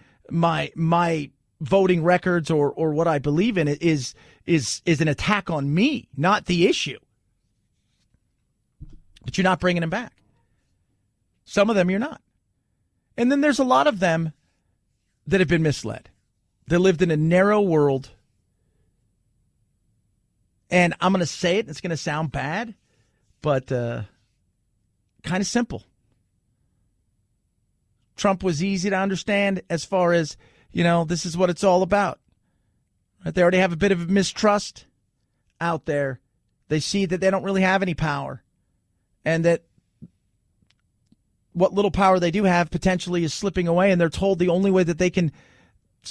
voting records or what I believe in is an attack on me, not the issue. But you're not bringing them back. Some of them you're not. And then there's a lot of them that have been misled. They lived in a narrow world. And I'm going to say it, and it's going to sound bad, but kind of simple. Trump was easy to understand as far as, this is what it's all about. Right? They already have a bit of mistrust out there. They see that they don't really have any power, and that what little power they do have potentially is slipping away, and they're told the only way that they can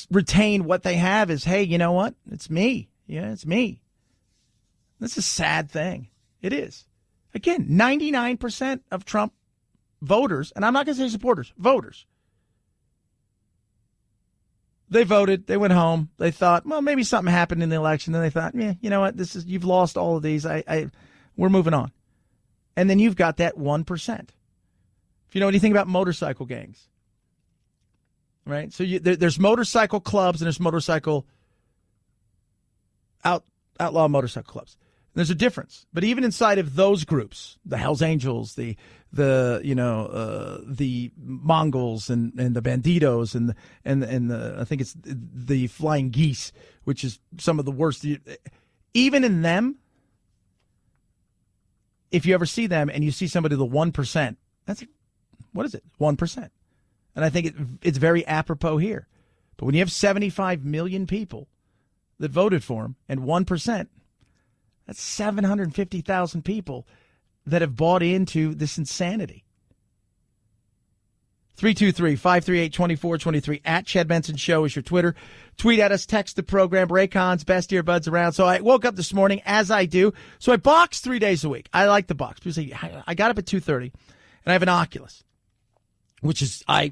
retain what they have is, hey, you know what? It's me. Yeah, it's me. That's a sad thing. It is. Again, 99% of Trump voters, and I'm not going to say supporters, voters. They voted. They went home. They thought, well, maybe something happened in the election. Then they thought, yeah, you know what? You've lost all of these. We're moving on. And then you've got that 1%. If you know anything about motorcycle gangs, right? So there's motorcycle clubs and there's motorcycle outlaw motorcycle clubs. There's a difference, but even inside of those groups, the Hells Angels, the Mongols and the Banditos and the I think it's the Flying Geese, which is some of the worst. Even in them, if you ever see them and you see somebody the 1%, that's what is it? 1%, and I think it's very apropos here. But when you have 75 million people that voted for him and 1%. That's 750,000 people that have bought into this insanity. 323-538-2423 at Chad Benson Show is your Twitter. Tweet at us, text the program, Raycon's best earbuds around. So I woke up this morning, as I do. So I box 3 days a week. I like the box. People say, I got up at 2:30, and I have an Oculus, which is, I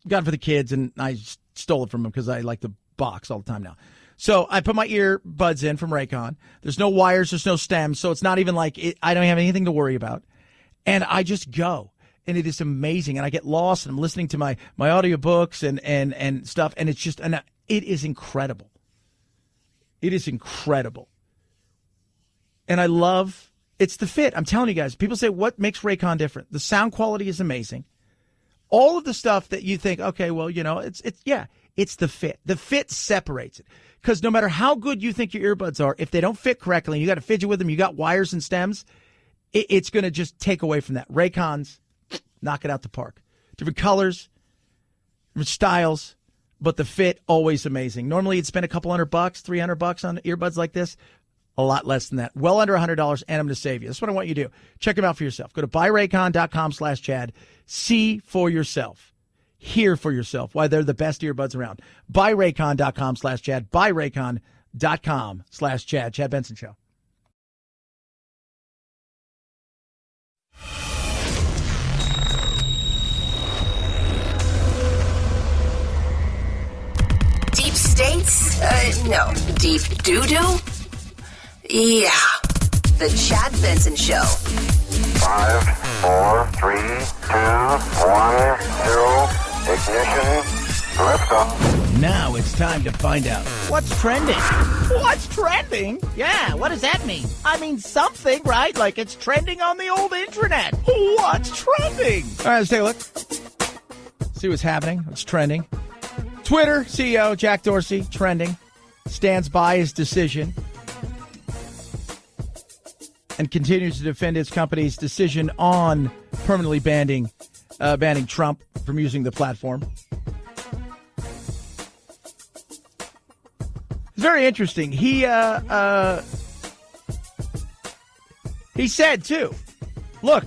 got it for the kids, and I stole it from them because I like to box all the time now. So I put my earbuds in from Raycon. There's no wires. There's no stems. So it's not even like I don't have anything to worry about. And I just go. And it is amazing. And I get lost. And I'm listening to my audiobooks and stuff. And it's just, and it is incredible. It is incredible. And I love, it's the fit. I'm telling you guys, people say, what makes Raycon different? The sound quality is amazing. All of the stuff that you think, okay, well, it's the fit. The fit separates it. Because no matter how good you think your earbuds are, if they don't fit correctly and you got to fidget with them, you got wires and stems, it's going to just take away from that. Raycons, knock it out the park. Different colors, different styles, but the fit, always amazing. Normally you'd spend a couple $100, $300 on earbuds like this. A lot less than that. Well under $100, and I'm going to save you. That's what I want you to do. Check them out for yourself. Go to buyraycon.com/Chad. See for yourself. Hear for yourself why they're the best earbuds around. Buyraycon.com/Chad. Buyraycon.com/Chad. Chad Benson Show. Deep states? No. Deep doo-doo? Yeah. The Chad Benson Show. 5, 4, 3, 2, 1, 0. Ignition. Liftoff. Now it's time to find out what's trending. What's trending? Yeah, what does that mean? I mean something, right? Like it's trending on the old internet. What's trending? All right, let's take a look. See what's happening. What's trending? Twitter CEO Jack Dorsey, trending, stands by his decision and continues to defend his company's decision on permanently banning Trump from using the platform. It's very interesting. He said, too, look,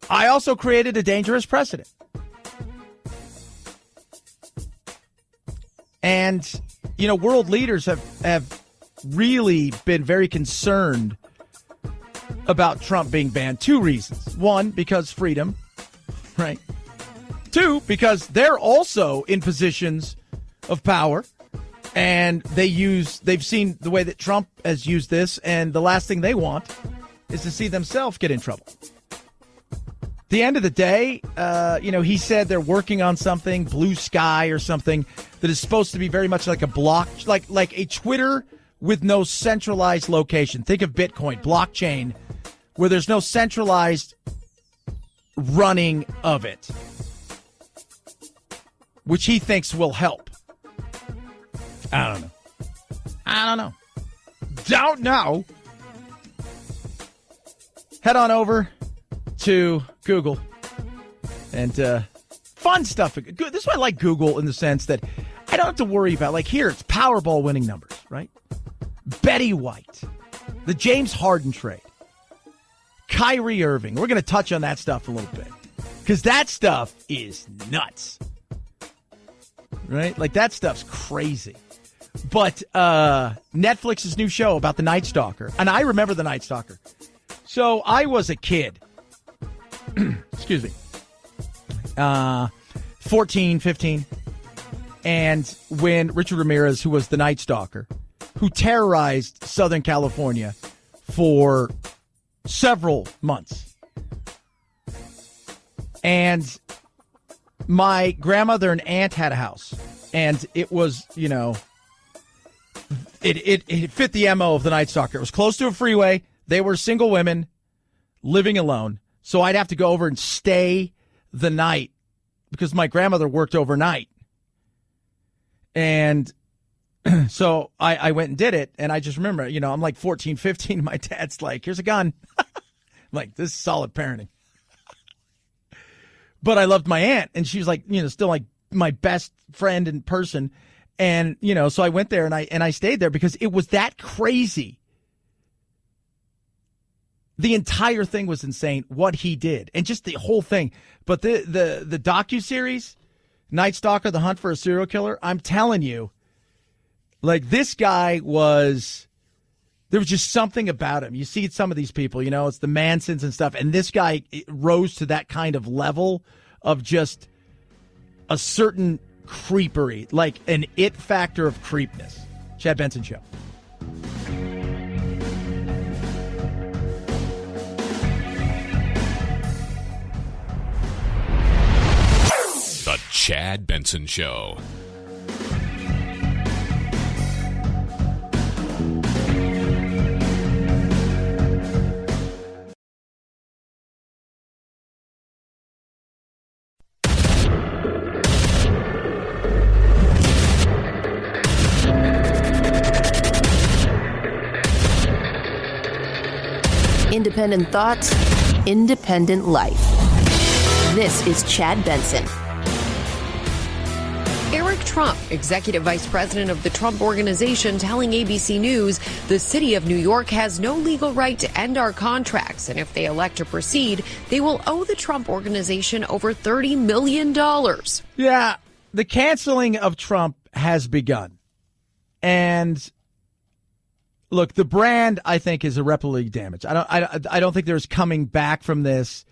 I also created a dangerous precedent. And, you know, world leaders have really been very concerned about Trump being banned. Two reasons. One, because freedom, right? Two, because they're also in positions of power, and they've seen the way that Trump has used this, and the last thing they want is to see themselves get in trouble. At the end of the day, he said they're working on something, Blue Sky or something, that is supposed to be very much like a block, like a Twitter with no centralized location. Think of Bitcoin, blockchain, where there's no centralized running of it, which he thinks will help. I don't know. Don't know. Head on over to Google and fun stuff. This is why I like Google in the sense that I don't have to worry about, like here, it's Powerball winning numbers, right? Betty White, the James Harden trade, Kyrie Irving. We're going to touch on that stuff a little bit because that stuff is nuts, right? Like that stuff's crazy. But Netflix's new show about the Night Stalker, and I remember the Night Stalker. So I was a kid, excuse me, 14, 15, and when Richard Ramirez, who was the Night Stalker, who terrorized Southern California for several months, and my grandmother and aunt had a house, and it was, you know, it fit the MO of the Night Stalker. It was close to a freeway. They were single women living alone. So I'd have to go over and stay the night because my grandmother worked overnight. And so I went and did it. And I just remember, you know, I'm like 14, 15. And my dad's like, here's a gun. I'm like, this is solid parenting. But I loved my aunt. And she was like, you know, still like my best friend in person. And, you know, so I went there and I stayed there because it was that crazy. The entire thing was insane, what he did, and just the whole thing. But the docuseries, Night Stalker, The Hunt for a Serial Killer, I'm telling you, like this guy was, there was just something about him. You see some of these people, you know, it's the Mansons and stuff, and this guy rose to that kind of level of just a certain creepery, like an it factor of creepness. Chad Benson Show. The Chad Benson Show. Independent thoughts, independent life. This is Chad Benson. Eric Trump, executive vice president of the Trump Organization, telling ABC News the city of New York has no legal right to end our contracts, and if they elect to proceed, they will owe the Trump Organization over $30 million. Yeah, the canceling of Trump has begun. And look, the brand, I think, is irreparably damaged. I don't think there's coming back from this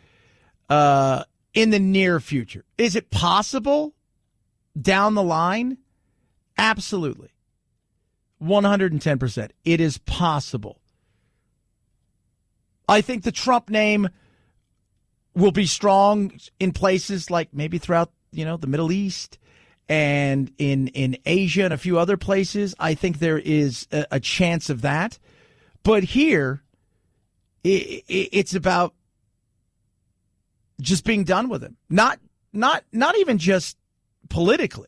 in the near future. Is it possible down the line? Absolutely. 110%. It is possible. I think the Trump name will be strong in places like maybe throughout, the Middle East and in Asia and a few other places. I think there is a chance of that. But here, it's about just being done with him. Not even just politically,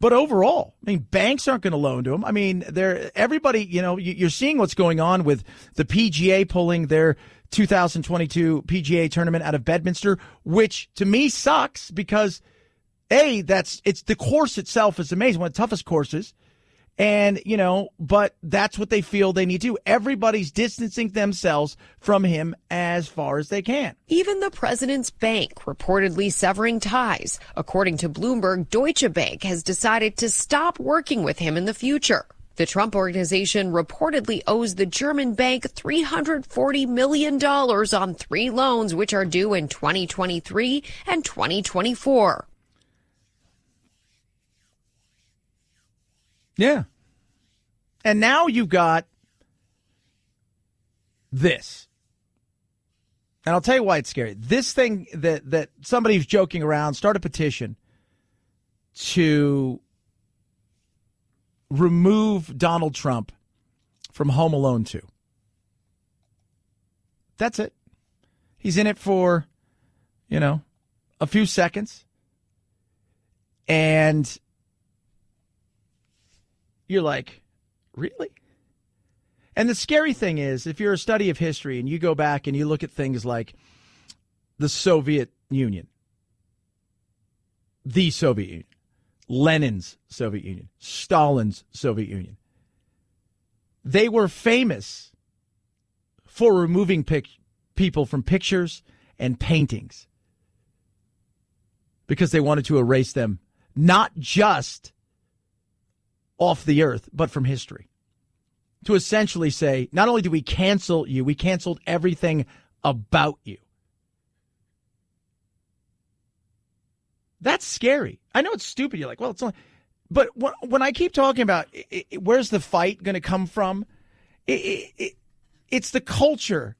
but overall. I mean, banks aren't going to loan to him. I mean, everybody, you're seeing what's going on with the PGA pulling their 2022 PGA tournament out of Bedminster, which to me sucks because it's the course itself is amazing, one of the toughest courses. And, but that's what they feel they need to do. Everybody's distancing themselves from him as far as they can. Even the president's bank reportedly severing ties. According to Bloomberg, Deutsche Bank has decided to stop working with him in the future. The Trump Organization reportedly owes the German bank $340 million on 3 loans, which are due in 2023 and 2024. Yeah. And now you've got this. And I'll tell you why it's scary. This thing that somebody's joking around, start a petition to remove Donald Trump from Home Alone 2. That's it. He's in it for, a few seconds. And you're like, really? And the scary thing is, if you're a study of history and you go back and you look at things like the Soviet Union, Lenin's Soviet Union, Stalin's Soviet Union, they were famous for removing people from pictures and paintings because they wanted to erase them, not just off the earth, but from history. To essentially say, not only do we cancel you, we canceled everything about you. That's scary. I know it's stupid. You're like, well, it's only... But when I keep talking about where's the fight going to come from, it's the culture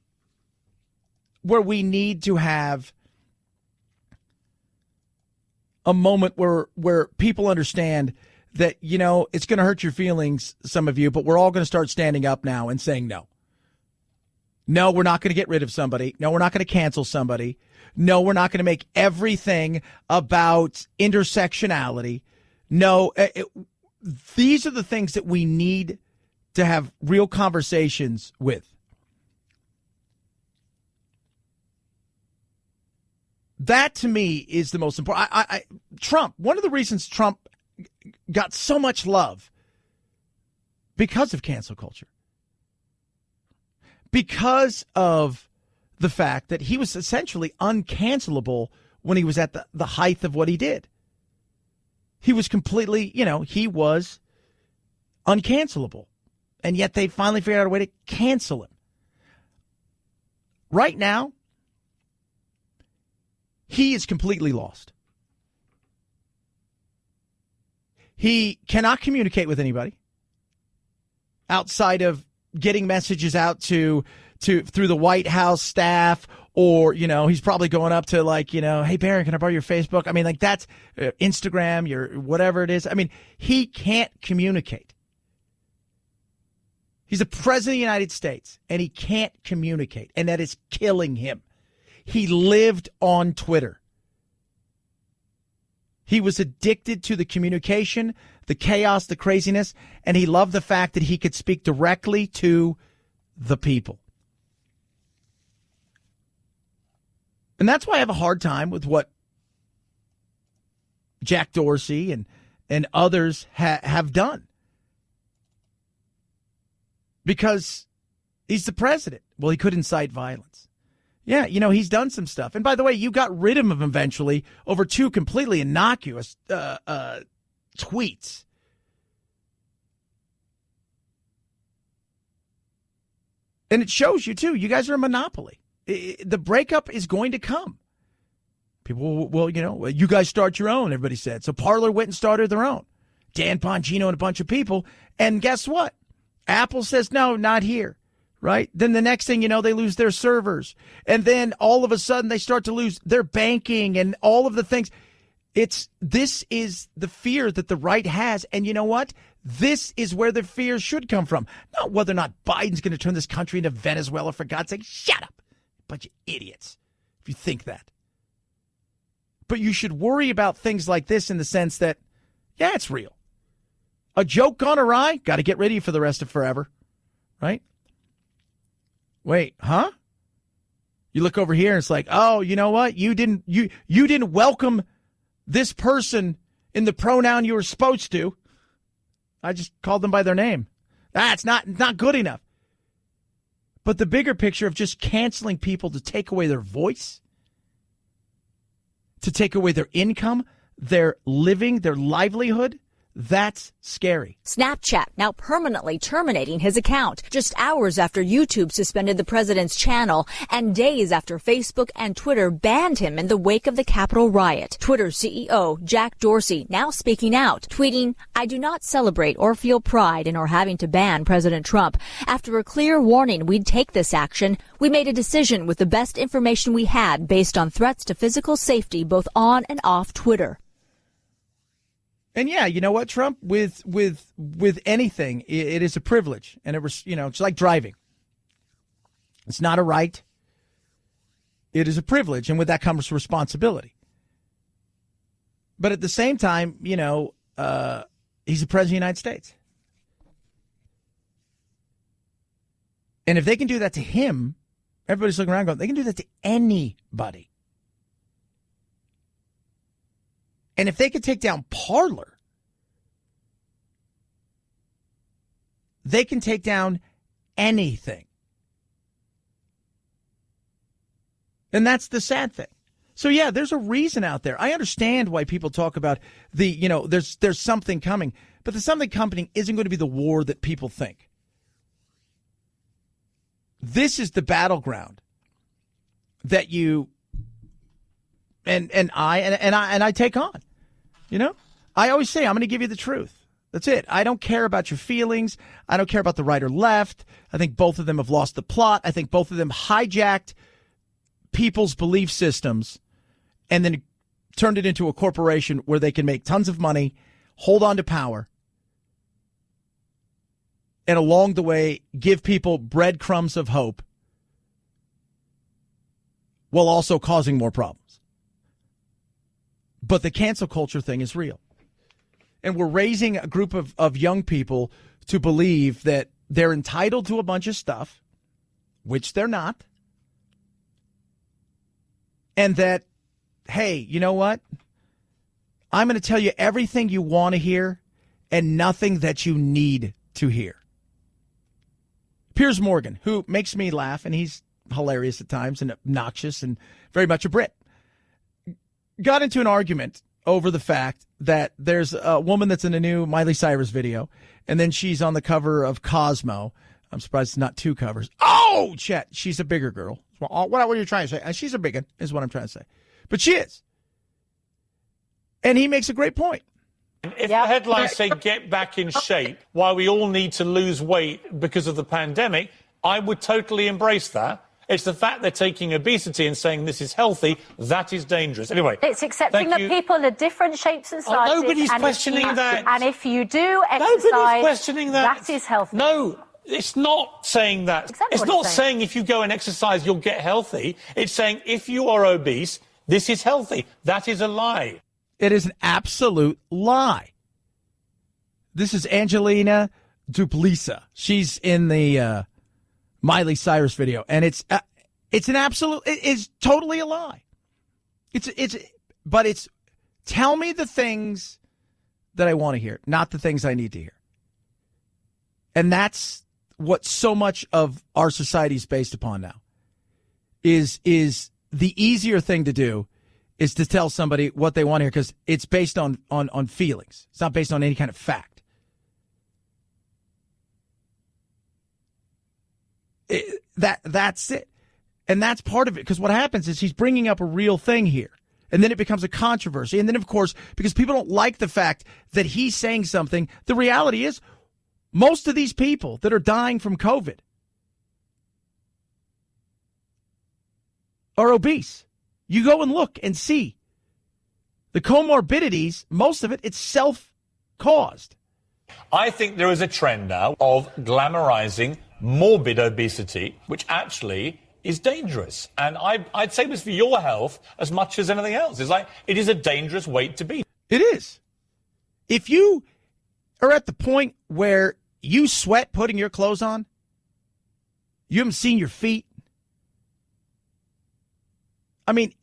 where we need to have a moment where people understand that, it's going to hurt your feelings, some of you, but we're all going to start standing up now and saying no. No, we're not going to get rid of somebody. No, we're not going to cancel somebody. No, we're not going to make everything about intersectionality. No, these are the things that we need to have real conversations with. That, to me, is the most important. Trump, one of the reasons Trump got so much love because of cancel culture. Because of the fact that he was essentially uncancelable when he was at the height of what he did. He was completely, he was uncancelable. And yet they finally figured out a way to cancel him. Right now, he is completely lost. He cannot communicate with anybody outside of getting messages out to through the White House staff, or, he's probably going up to hey, Barron, can I borrow your Facebook? I mean, that's Instagram, your whatever it is. I mean, he can't communicate. He's the president of the United States, and he can't communicate, and that is killing him. He lived on Twitter. He was addicted to the communication, the chaos, the craziness, and he loved the fact that he could speak directly to the people. And that's why I have a hard time with what Jack Dorsey and others have done. Because he's the president. Well, he could incite violence. Yeah, he's done some stuff. And by the way, you got rid of him eventually over 2 completely innocuous tweets. And it shows you, too. You guys are a monopoly. The breakup is going to come. People will, you guys start your own, everybody said. So Parler went and started their own. Dan Bongino and a bunch of people. And guess what? Apple says, no, not here. Right? Then the next thing you know, they lose their servers. And then all of a sudden they start to lose their banking and all of the things. This is the fear that the right has. And you know what? This is where the fear should come from. Not whether or not Biden's going to turn this country into Venezuela, for God's sake. Shut up. Bunch of idiots. If you think that. But you should worry about things like this in the sense that, yeah, it's real. A joke gone awry, got to get ready for the rest of forever. Right? Wait, huh? You look over here and it's like, oh, you know what? You didn't welcome this person in the pronoun you were supposed to. I just called them by their name. That's not good enough. But the bigger picture of just canceling people to take away their voice, to take away their income, their living, their livelihood, that's scary. Snapchat now permanently terminating his account just hours after YouTube suspended the president's channel and days after Facebook and Twitter banned him in the wake of the Capitol riot. Twitter CEO Jack Dorsey now speaking out, tweeting, "I do not celebrate or feel pride in our having to ban President Trump. After a clear warning we'd take this action, we made a decision with the best information we had based on threats to physical safety both on and off Twitter." And yeah, you know what, Trump, with anything, it is a privilege. And it was, it's like driving. It's not a right. It is a privilege. And with that comes responsibility. But at the same time, he's the president of the United States. And if they can do that to him, everybody's looking around going, they can do that to anybody. And if they could take down Parler, they can take down anything. And that's the sad thing. So, yeah, there's a reason out there. I understand why people talk about there's something coming. But the something coming isn't going to be the war that people think. This is the battleground that you and I take on. I always say I'm going to give you the truth. That's it. I don't care about your feelings. I don't care about the right or left. I think both of them have lost the plot. I think both of them hijacked people's belief systems and then turned it into a corporation where they can make tons of money, hold on to power, and along the way give people breadcrumbs of hope while also causing more problems. But the cancel culture thing is real. And we're raising a group of young people to believe that they're entitled to a bunch of stuff, which they're not. And that, hey, you know what? I'm going to tell you everything you want to hear and nothing that you need to hear. Piers Morgan, who makes me laugh, and he's hilarious at times and obnoxious and very much a Brit, got into an argument over the fact that there's a woman that's in a new Miley Cyrus video, and then she's on the cover of Cosmo. I'm surprised it's not 2 covers. Oh, Chet, she's a bigger girl. What are you trying to say? She's a big one, is what I'm trying to say. But she is. And he makes a great point. If the headlines say get back in shape while we all need to lose weight because of the pandemic, I would totally embrace that. It's the fact they're taking obesity and saying this is healthy, that is dangerous. Anyway, it's accepting that people are different shapes and sizes. Nobody's questioning that. And if you do exercise, nobody's questioning that. That is healthy. No, it's not saying that. Exactly it's not saying if you go and exercise, you'll get healthy. It's saying if you are obese, this is healthy. That is a lie. It is an absolute lie. This is Angelina Duplisa. She's in the Miley Cyrus video, and it's an absolute, it is totally a lie. But it's Tell me the things that I want to hear, not the things I need to hear. And that's what so much of our society is based upon now. Is the easier thing to do is to tell somebody what they want to hear because it's based on feelings. It's not based on any kind of fact. That's it. And that's part of it because what happens is he's bringing up a real thing here. And then it becomes a controversy. And then, of course, because people don't like the fact that he's saying something, the reality is most of these people that are dying from COVID are obese. You go and look and see the comorbidities, most of it, it's self-caused. I think there is a trend now of glamorizing morbid obesity, which actually is dangerous. And I'd say this for your health as much as anything else. It's like, it is a dangerous weight to be. It is. If you are at the point where you sweat putting your clothes on, you haven't seen your feet, I mean,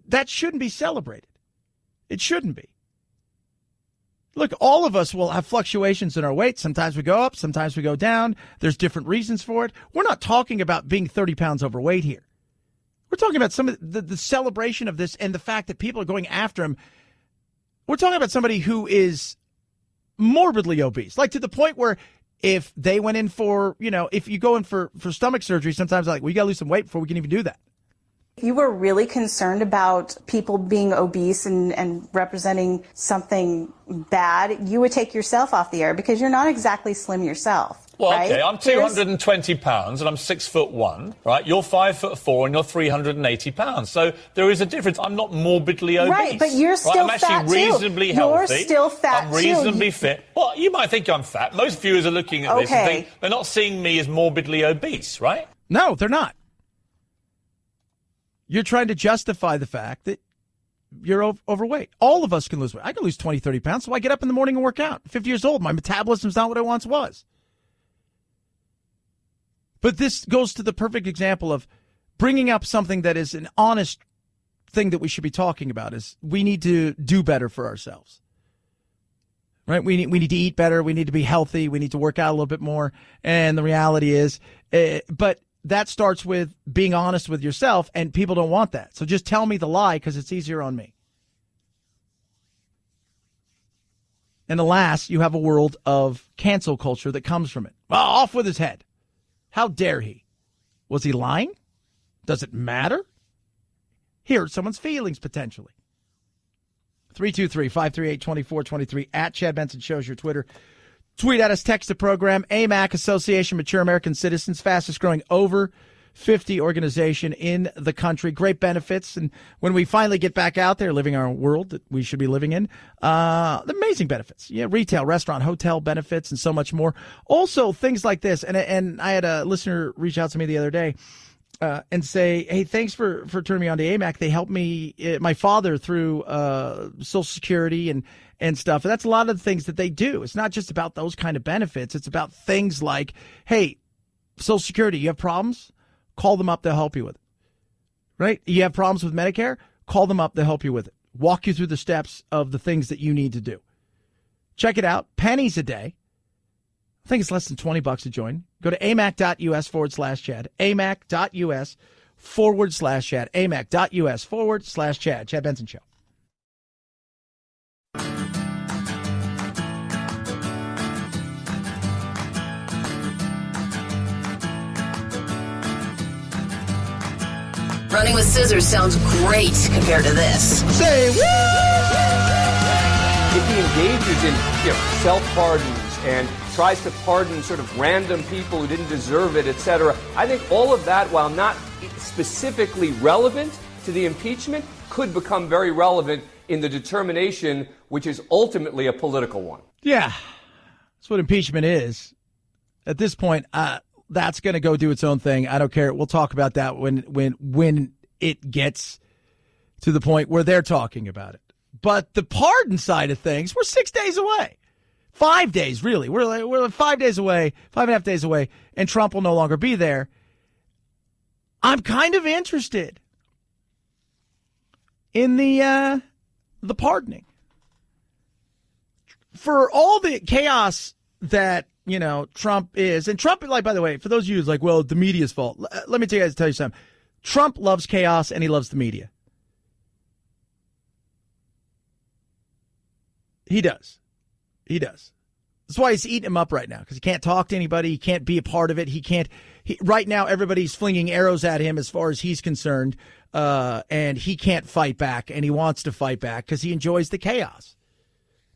that shouldn't be celebrated. It shouldn't be. Look, all of us will have fluctuations in our weight. Sometimes we go up, sometimes we go down. There's different reasons for it. We're not talking about being 30 pounds overweight here. We're talking about some of the celebration of this and the fact that people are going after him. We're talking about somebody who is morbidly obese, like to the point where if they went in for, if you go in for stomach surgery, sometimes like, well, you got to lose some weight before we can even do that. If you were really concerned about people being obese and representing something bad, you would take yourself off the air because you're not exactly slim yourself. Well, right? okay, I'm 220 pounds and I'm 6'1", right? You're 5'4" and you're 380 pounds. So there is a difference. I'm not morbidly obese. Right, but you're still I'm fat actually reasonably too. healthy. You're still fat I'm reasonably fit. Well, you might think I'm fat. Most viewers are looking at this and think they're not seeing me as morbidly obese, right? No, they're not. You're trying to justify the fact that you're overweight. All of us can lose weight. I can lose 20, 30 pounds, so I get up in the morning and work out. I'm 50 years old. My metabolism's not what it once was. But this goes to the perfect example of bringing up something that is an honest thing that we should be talking about is we need to do better for ourselves. Right? We need to eat better. We need to be healthy. We need to work out a little bit more. And the reality is, but that starts with being honest with yourself, and people don't want that. So just tell me the lie because it's easier on me. And alas, you have a world of cancel culture that comes from it. Well, off with his head. How dare he? Was he lying? Does it matter? Hurt someone's feelings, potentially. 323-538-2423 at Chad Benson Show's your Twitter. Tweet at us, text the program. AMAC, Association Mature American Citizens, fastest growing over 50 organization in the country. Great benefits. And when we finally get back out there living our world that we should be living in, amazing benefits. Yeah, retail, restaurant, hotel benefits, and so much more. Also, things like this. And I had a listener reach out to me the other day and say, hey, thanks for turning me on to AMAC. They helped me, my father, through Social Security and stuff. And that's a lot of the things that they do. It's not just about those kind of benefits. It's about things like, hey, Social Security, you have problems? Call them up. They'll help you with it. Right? You have problems with Medicare? Call them up. They'll help you with it. Walk you through the steps of the things that you need to do. Check it out. Pennies a day. I think it's less than $20 to join. Go to amac.us/Chad. amac.us/Chad. amac.us/Chad. Chad Benson Show. Running with scissors sounds great compared to this. Say woo! If he engages in self-pardons and tries to pardon sort of random people who didn't deserve it, etc., I think all of that, while not specifically relevant to the impeachment, could become very relevant in the determination, which is ultimately a political one. Yeah, that's what impeachment is. At this point, that's going to go do its own thing. I don't care. We'll talk about that when it gets to the point where they're talking about it. But the pardon side of things, we're 6 days away. 5 days, really. We're like 5 days away, 5.5 days away, and Trump will no longer be there. I'm kind of interested in the the pardoning. For all the chaos that, Trump is, and Trump, like, by the way, for those of you who's like, well, the media's fault. Let me tell you something. Trump loves chaos and he loves the media. He does. That's why he's eating him up right now, because he can't talk to anybody. He can't be a part of it. Right now, everybody's flinging arrows at him as far as he's concerned, and he can't fight back, and he wants to fight back because he enjoys the chaos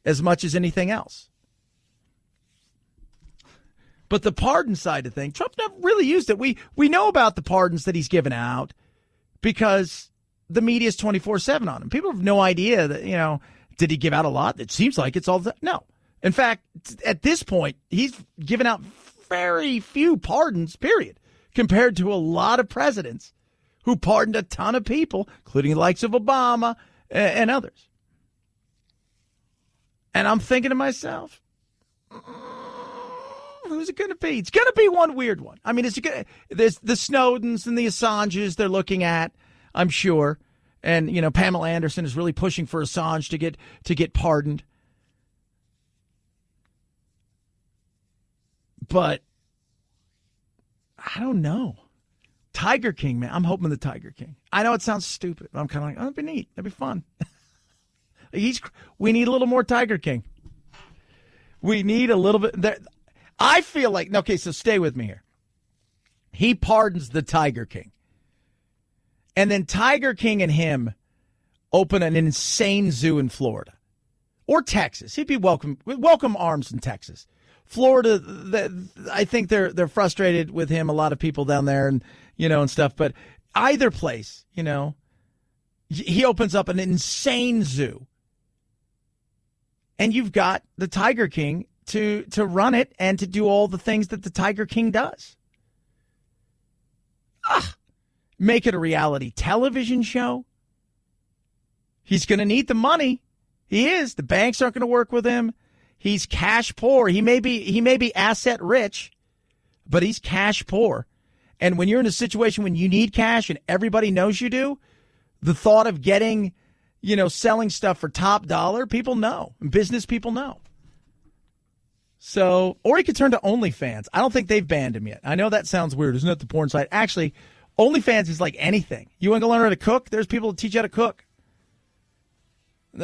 as much as anything else. But the pardon side of things, Trump never really used it. We know about the pardons that he's given out because the media is 24/7 on him. People have no idea that, did he give out a lot? It seems like it's all the no. In fact, at this point, he's given out very few pardons, period, compared to a lot of presidents who pardoned a ton of people, including the likes of Obama and others. And I'm thinking to myself, who's it going to be? It's going to be one weird one. I mean, there's the Snowdens and the Assanges they're looking at, I'm sure. And, Pamela Anderson is really pushing for Assange to get pardoned. But I don't know. Tiger King, man. I'm hoping the Tiger King. I know it sounds stupid, but I'm kind of like, oh, that'd be neat. That'd be fun. We need a little more Tiger King. We need a little bit. I feel like, okay, so stay with me here. He pardons the Tiger King. And then Tiger King and him open an insane zoo in Florida or Texas. He'd be welcome arms in Texas. Florida, I think they're frustrated with him. A lot of people down there and, and stuff. But either place, he opens up an insane zoo. And you've got the Tiger King to run it and to do all the things that the Tiger King does. Make it a reality television show. He's going to need the money. He is. The banks aren't going to work with him. He's cash poor. He may be asset rich, but he's cash poor. And when you're in a situation when you need cash and everybody knows you do, the thought of getting, selling stuff for top dollar, people know. Business people know. So, or he could turn to OnlyFans. I don't think they've banned him yet. I know that sounds weird. Isn't it the porn site? Actually, OnlyFans is like anything. You want to learn how to cook? There's people that teach you how to cook.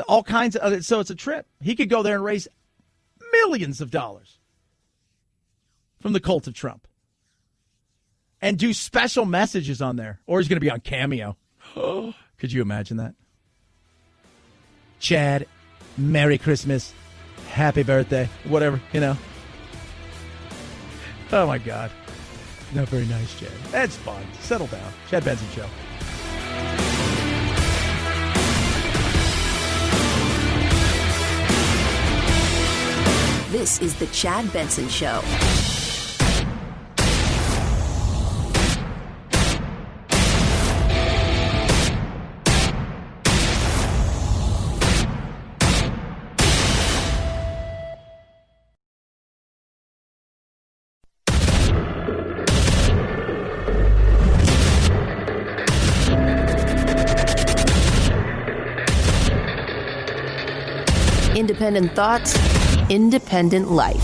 All kinds of other. So it's a trip. He could go there and raise millions of dollars from the cult of Trump and do special messages on there. Or he's going to be on Cameo. Could you imagine that? Chad, Merry Christmas, Happy Birthday, whatever, Oh, my God. Not very nice, Chad. That's fine. Settle down. Chad Benson Show. This is the Chad Benson Show. Independent thoughts, independent life.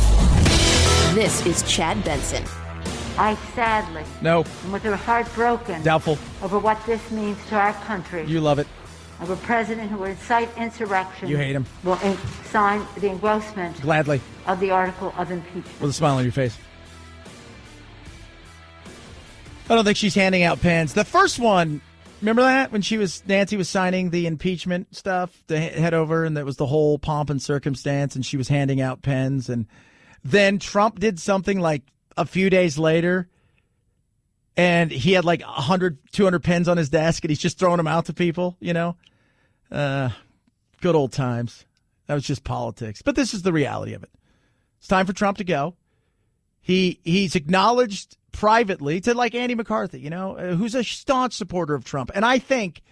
This is Chad Benson. I sadly, no, and with her heart broken, doubtful, over what this means to our country. You love it. Of a president who will incite insurrection. You hate him. Will sign the engrossment. Gladly. Of the article of impeachment. With a smile on your face. I don't think she's handing out pens. The first one, remember that when Nancy was signing the impeachment stuff to head over, and that was the whole pomp and circumstance, and she was handing out pens, and then Trump did something like a few days later, and he had like 100, 200 pens on his desk, and he's just throwing them out to people. Good old times. That was just politics, but this is the reality of it. It's time for Trump to go. He's acknowledged privately to like Andy McCarthy, who's a staunch supporter of Trump. And I think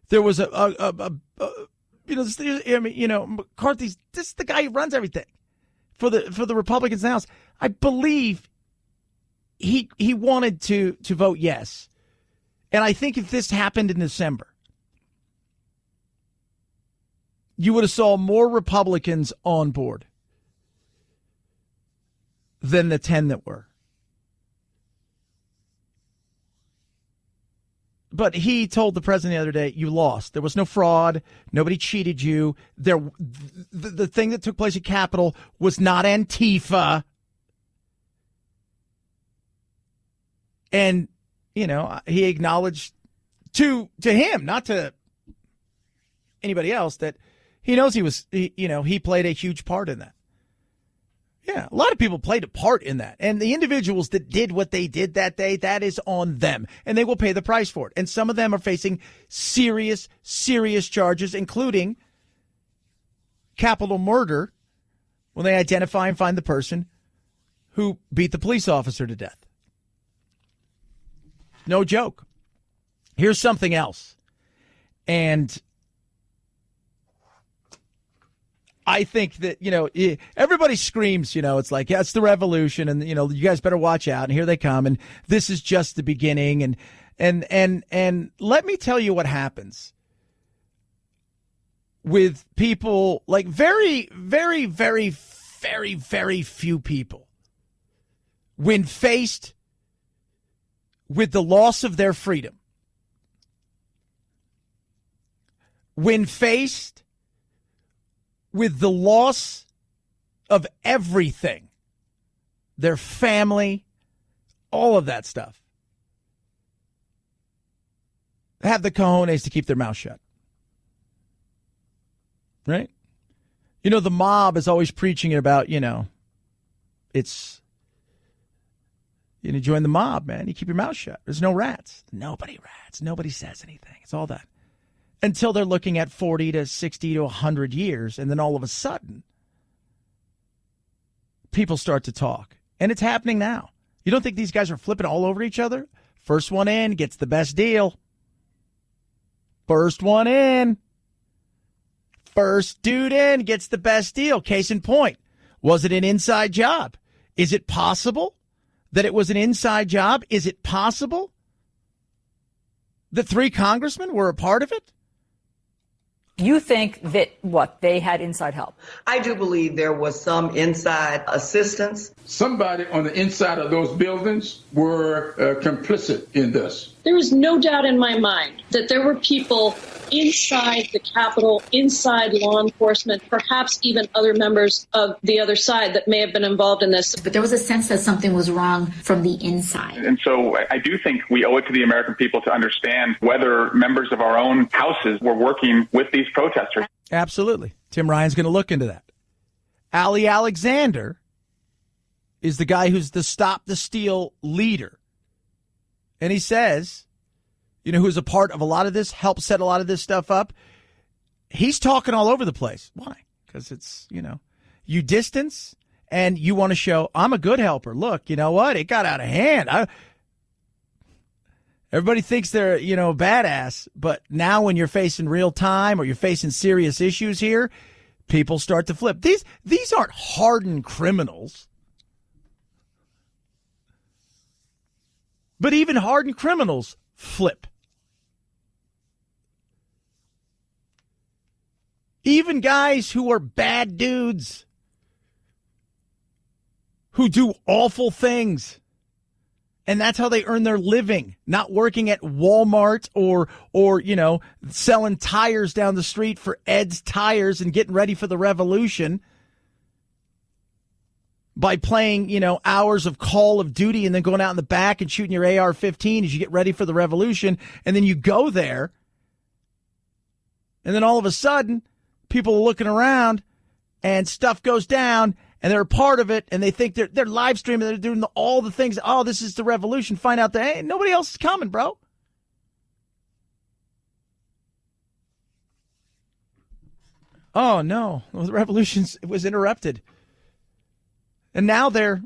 there was McCarthy's, this is the guy who runs everything for the Republicans in the House. I believe he wanted to vote yes. And I think if this happened in December, you would have saw more Republicans on board than the 10 that were. But he told the president the other day, you lost. There was no fraud. Nobody cheated you. The thing that took place at Capitol was not Antifa. And, you know, he acknowledged to him, not to anybody else, that he knows he played a huge part in that. Yeah, a lot of people played a part in that. And the individuals that did what they did that day, that is on them. And they will pay the price for it. And some of them are facing serious, serious charges, including capital murder, when they identify and find the person who beat the police officer to death. No joke. Here's something else. And I think that, you know, everybody screams, you know, it's like, yeah, it's the revolution and, you know, you guys better watch out. And here they come. And this is just the beginning. And let me tell you what happens with people, like very, very, very, very, very few people, when faced with the loss of their freedom, when faced with the loss of everything, their family, all of that stuff, have the cojones to keep their mouth shut. Right? You know, the mob is always preaching about, you know, it's, you know, join the mob, man. You keep your mouth shut. There's no rats. Nobody rats. Nobody says anything. It's all that. Until they're looking at 40 to 60 to 100 years, and then all of a sudden, people start to talk. And it's happening now. You don't think these guys are flipping all over each other? First one in gets the best deal. First one in. First dude in gets the best deal. Case in point, was it an inside job? Is it possible that it was an inside job? Is it possible that 3 congressmen were a part of it? You think that, they had inside help? I do believe there was some inside assistance. Somebody on the inside of those buildings were complicit in this. There is no doubt in my mind that there were people inside the Capitol, inside law enforcement, perhaps even other members of the other side that may have been involved in this. But there was a sense that something was wrong from the inside. And so I do think we owe it to the American people to understand whether members of our own houses were working with these protesters. Absolutely. Tim Ryan's going to look into that. Ali Alexander is the guy who's the Stop the Steal leader. And he says, you know, who's a part of a lot of this, helped set a lot of this stuff up. He's talking all over the place. Why? Because it's, you know, you distance and you want to show, I'm a good helper. Look, you know what? It got out of hand. Everybody thinks they're, you know, badass. But now when you're facing real time or you're facing serious issues here, people start to flip. These aren't hardened criminals. But even hardened criminals flip. Even guys who are bad dudes, who do awful things, and that's how they earn their living, not working at Walmart or you know, selling tires down the street for Ed's Tires and getting ready for the revolution by playing, you know, hours of Call of Duty and then going out in the back and shooting your AR-15 as you get ready for the revolution. And then you go there, and then all of a sudden, people are looking around and stuff goes down and they're a part of it and they think they're live streaming, they're doing all the things. Oh, this is the revolution. Find out that, hey, nobody else is coming, bro. Oh, no. Well, the revolution was interrupted. And now they're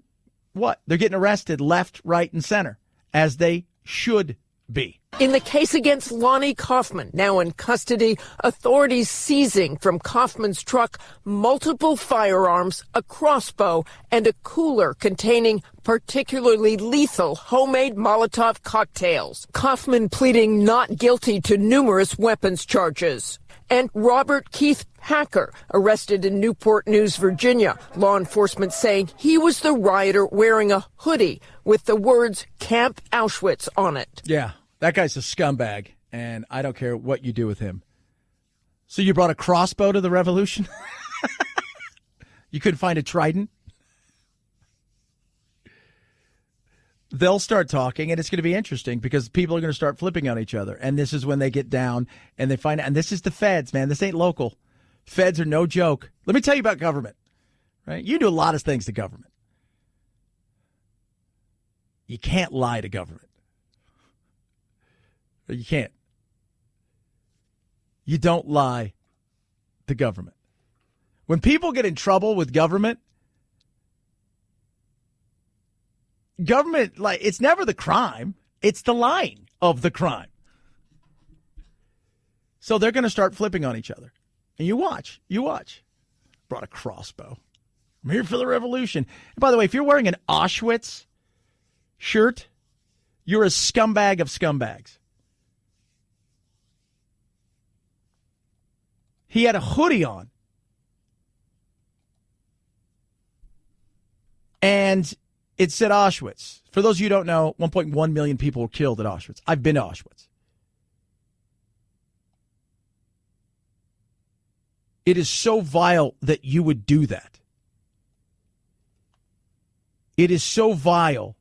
getting arrested left, right, and center, as they should be. In the case against Lonnie Kaufman, now in custody, authorities seizing from Kaufman's truck multiple firearms, a crossbow, and a cooler containing particularly lethal homemade Molotov cocktails. Kaufman pleading not guilty to numerous weapons charges. And Robert Keith Hacker, arrested in Newport News, Virginia. Law enforcement saying he was the rioter wearing a hoodie with the words Camp Auschwitz on it. Yeah, that guy's a scumbag, and I don't care what you do with him. So you brought a crossbow to the revolution? You couldn't find a trident? They'll start talking, and it's going to be interesting because people are going to start flipping on each other. And this is when they get down and they find out. And this is the feds, man. This ain't local. Feds are no joke. Let me tell you about government, right? You do a lot of things to government. You can't lie to government. You can't. You don't lie to government. When people get in trouble with government, like, it's never the crime. It's the lying of the crime. So they're going to start flipping on each other. And you watch. Brought a crossbow. I'm here for the revolution. And by the way, if you're wearing an Auschwitz shirt, you're a scumbag of scumbags. He had a hoodie on. And it said Auschwitz. For those of you who don't know, 1.1 million people were killed at Auschwitz. I've been to Auschwitz. It is so vile that you would do that. It is so vile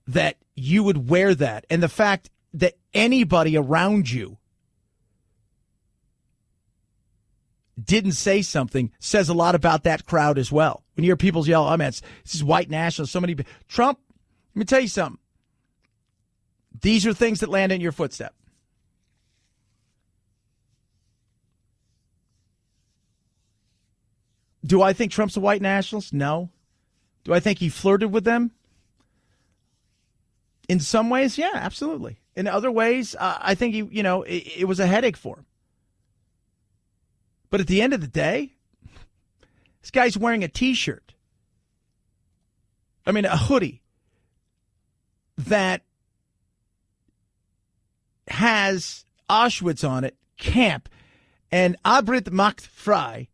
that you would wear that. And the fact that anybody around you didn't say something says a lot about that crowd as well. When you hear people yell, oh man, this is white nationalists, so many. Trump, let me tell you something. These are things that land in your footstep. Do I think Trump's a white nationalist? No. Do I think he flirted with them? In some ways, yeah, absolutely. In other ways, I think it was a headache for him. But at the end of the day, this guy's wearing a T-shirt. A hoodie that has Auschwitz on it, camp, and Abrit macht frei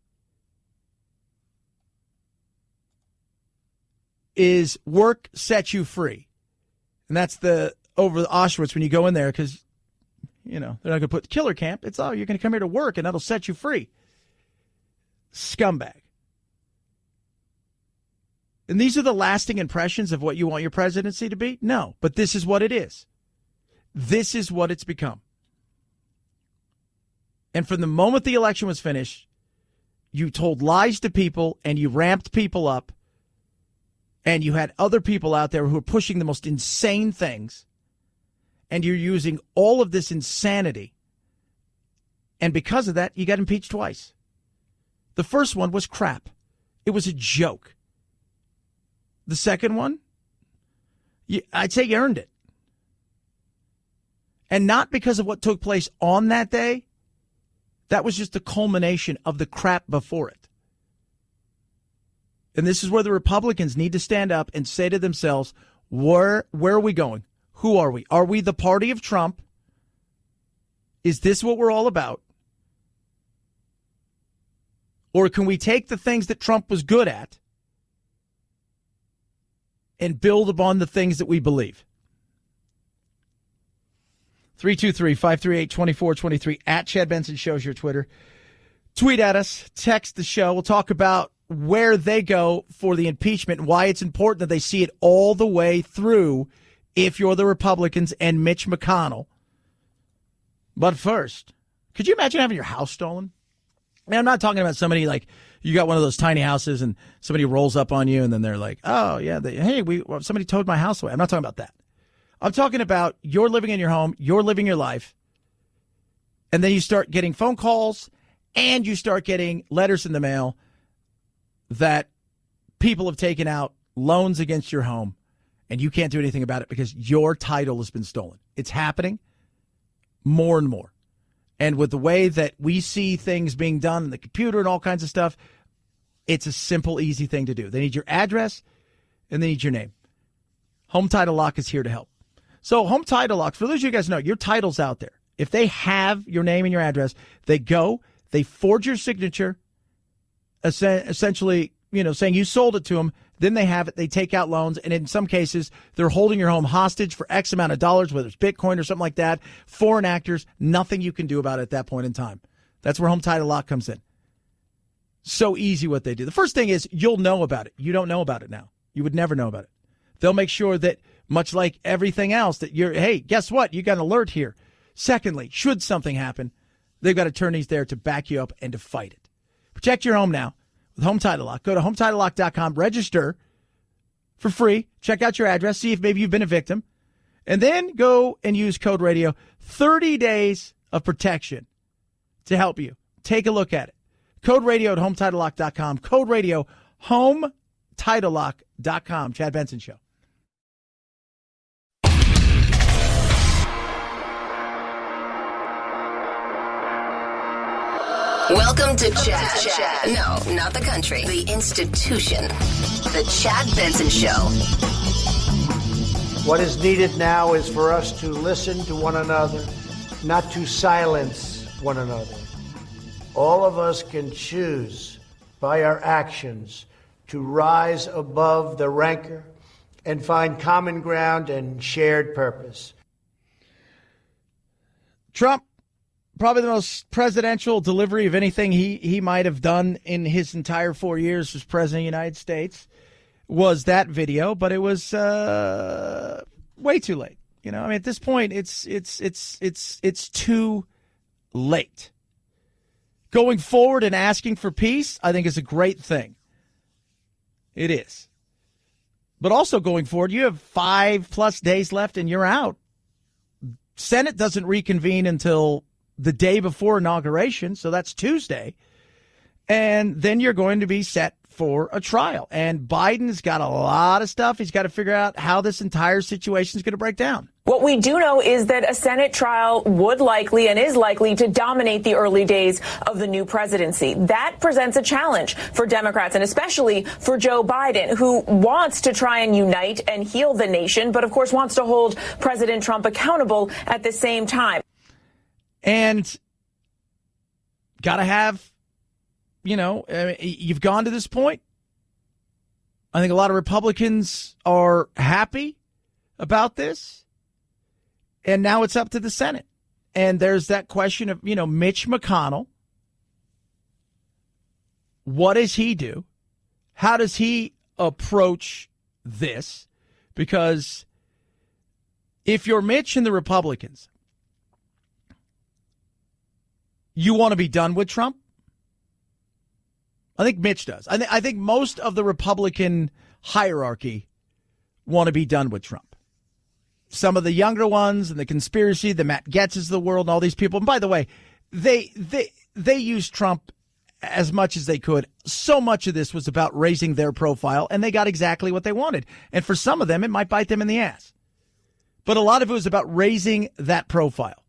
is work sets you free. And that's over the Auschwitz when you go in there because, they're not going to put killer camp. It's, you're going to come here to work and that'll set you free. Scumbag. And these are the lasting impressions of what you want your presidency to be? No, but this is what it is. This is what it's become. And from the moment the election was finished, you told lies to people and you ramped people up. And you had other people out there who were pushing the most insane things. And you're using all of this insanity. And because of that, you got impeached twice. The first one was crap. It was a joke. The second one, I'd say you earned it. And not because of what took place on that day. That was just the culmination of the crap before it. And this is where the Republicans need to stand up and say to themselves, where are we going? Who are we? Are we the party of Trump? Is this what we're all about? Or can we take the things that Trump was good at and build upon the things that we believe? 323-538-2423 at Chad Benson Show's your Twitter. Tweet at us, text the show. We'll talk about where they go for the impeachment and why it's important that they see it all the way through if you're the Republicans and Mitch McConnell. But first, could you imagine having your house stolen? I'm not talking about somebody like you got one of those tiny houses and somebody rolls up on you and then they're like, oh, yeah, somebody towed my house away. I'm not talking about that. I'm talking about you're living in your home, you're living your life, and then you start getting phone calls and you start getting letters in the mail that people have taken out loans against your home, and you can't do anything about it because your title has been stolen. It's happening more and more. And with the way that we see things being done in the computer and all kinds of stuff, it's a simple, easy thing to do. They need your address, and they need your name. Home Title Lock is here to help. So Home Title Lock, for those of you guys who know, your title's out there. If they have your name and your address, they go, they forge your signature, essentially, saying you sold it to them. Then they have it. They take out loans. And in some cases, they're holding your home hostage for X amount of dollars, whether it's Bitcoin or something like that. Foreign actors, nothing you can do about it at that point in time. That's where Home Title Lock comes in. So easy what they do. The first thing is you'll know about it. You don't know about it now. You would never know about it. They'll make sure that, much like everything else, that hey, guess what? You got an alert here. Secondly, should something happen, they've got attorneys there to back you up and to fight it. Protect your home now with Home Title Lock. Go to HometitleLock.com, register for free. Check out your address, see if maybe you've been a victim, and then go and use code radio. 30 days of protection to help you. Take a look at it. Code radio at HometitleLock.com. Code radio, HometitleLock.com. Chad Benson Show. Welcome to Chad. No, not the country. The institution. The Chad Benson Show. What is needed now is for us to listen to one another, not to silence one another. All of us can choose by our actions to rise above the rancor and find common ground and shared purpose. Trump, probably the most presidential delivery of anything he might have done in his entire 4 years as president of the United States, was that video, but it was way too late. At this point, it's too late. Going forward and asking for peace, I think, is a great thing. It is. But also going forward, you have 5+ days left and you're out. Senate doesn't reconvene until the day before inauguration, so that's Tuesday. And then you're going to be set for a trial. And Biden's got a lot of stuff. He's got to figure out how this entire situation is going to break down. What we do know is that a Senate trial would likely and is likely to dominate the early days of the new presidency. That presents a challenge for Democrats and especially for Joe Biden, who wants to try and unite and heal the nation, but of course wants to hold President Trump accountable at the same time. And got to have, you've gone to this point. I think a lot of Republicans are happy about this. And now it's up to the Senate. And there's that question of, Mitch McConnell. What does he do? How does he approach this? Because if you're Mitch and the Republicans, you want to be done with Trump? I think Mitch does. I think most of the Republican hierarchy want to be done with Trump. Some of the younger ones and the conspiracy, the Matt Gaetzes of the world, and all these people. And by the way, they used Trump as much as they could. So much of this was about raising their profile, and they got exactly what they wanted. And for some of them, it might bite them in the ass. But a lot of it was about raising that profile.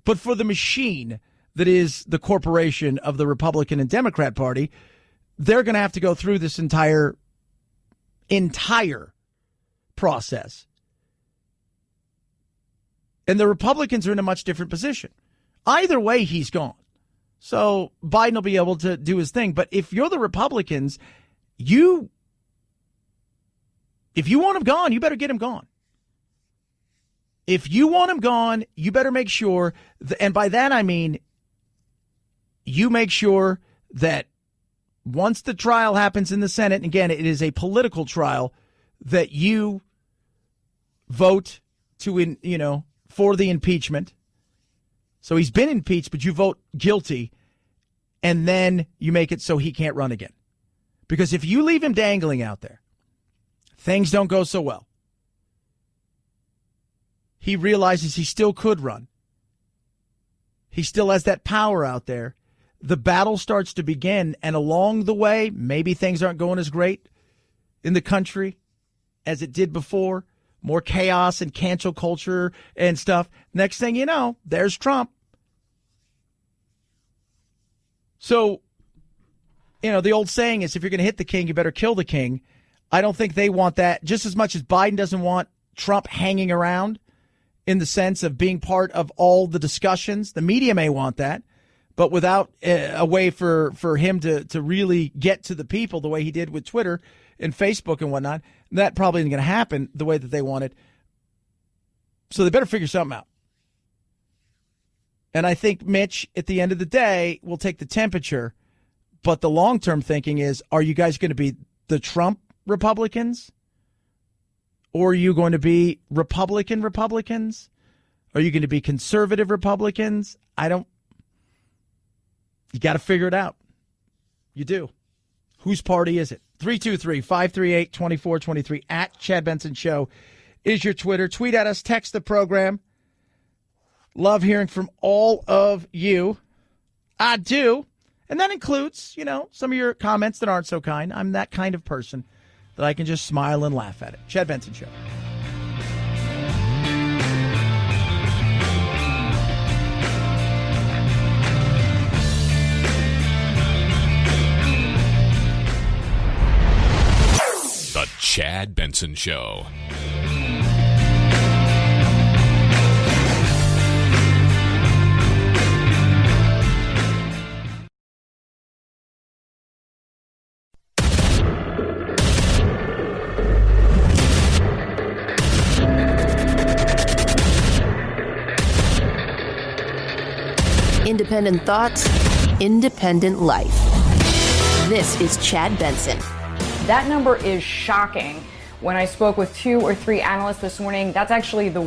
But for the machine that is the corporation of the Republican and Democrat Party, they're going to have to go through this entire process. And the Republicans are in a much different position. Either way, he's gone. So Biden will be able to do his thing. But if you're the Republicans, if you want him gone, you better get him gone. If you want him gone, you better make sure, and by that I mean, you make sure that once the trial happens in the Senate, and again, it is a political trial, that you vote for the impeachment. So he's been impeached, but you vote guilty, and then you make it so he can't run again. Because if you leave him dangling out there, things don't go so well. He realizes he still could run. He still has that power out there. The battle starts to begin, and along the way, maybe things aren't going as great in the country as it did before. More chaos and cancel culture and stuff. Next thing you know, there's Trump. So, the old saying is, if you're going to hit the king, you better kill the king. I don't think they want that just as much as Biden doesn't want Trump hanging around in the sense of being part of all the discussions. The media may want that, but without a way for him to really get to the people the way he did with Twitter and Facebook and whatnot, that probably isn't going to happen the way that they want it. So they better figure something out. And I think Mitch, at the end of the day, will take the temperature. But the long-term thinking is, are you guys going to be the Trump Republicans? Or are you going to be Republicans? Are you going to be conservative Republicans? You got to figure it out. You do. Whose party is it? 323-538-2423 at Chad Benson Show is your Twitter. Tweet at us, text the program. Love hearing from all of you. I do. And that includes, some of your comments that aren't so kind. I'm that kind of person that I can just smile and laugh at it. Chad Benson Show. The Chad Benson Show. Independent thoughts, independent life. This is Chad Benson. That number is shocking. When I spoke with 2 or 3 analysts this morning, that's actually the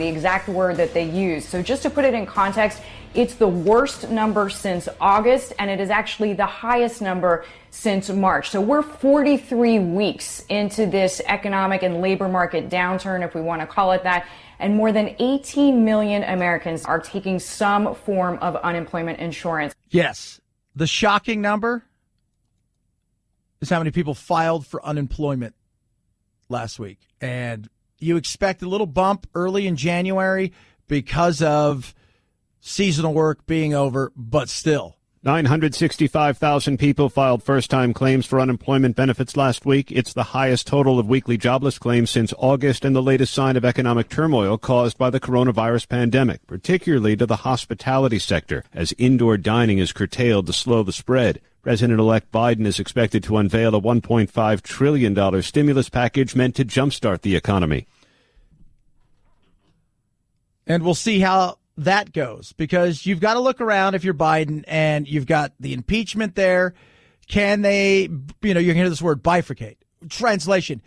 exact word that they used. So just to put it in context, it's the worst number since August, and it is actually the highest number since March. So we're 43 weeks into this economic and labor market downturn, if we want to call it that, and more than 18 million Americans are taking some form of unemployment insurance. Yes. The shocking number is how many people filed for unemployment last week. And you expect a little bump early in January because of seasonal work being over, but still. 965,000 people filed first-time claims for unemployment benefits last week. It's the highest total of weekly jobless claims since August and the latest sign of economic turmoil caused by the coronavirus pandemic, particularly to the hospitality sector, as indoor dining is curtailed to slow the spread. President-elect Biden is expected to unveil a $1.5 trillion stimulus package meant to jumpstart the economy. And we'll see how that goes, because you've got to look around if you're Biden and you've got the impeachment there. Can they, you can hear this word bifurcate. Translation,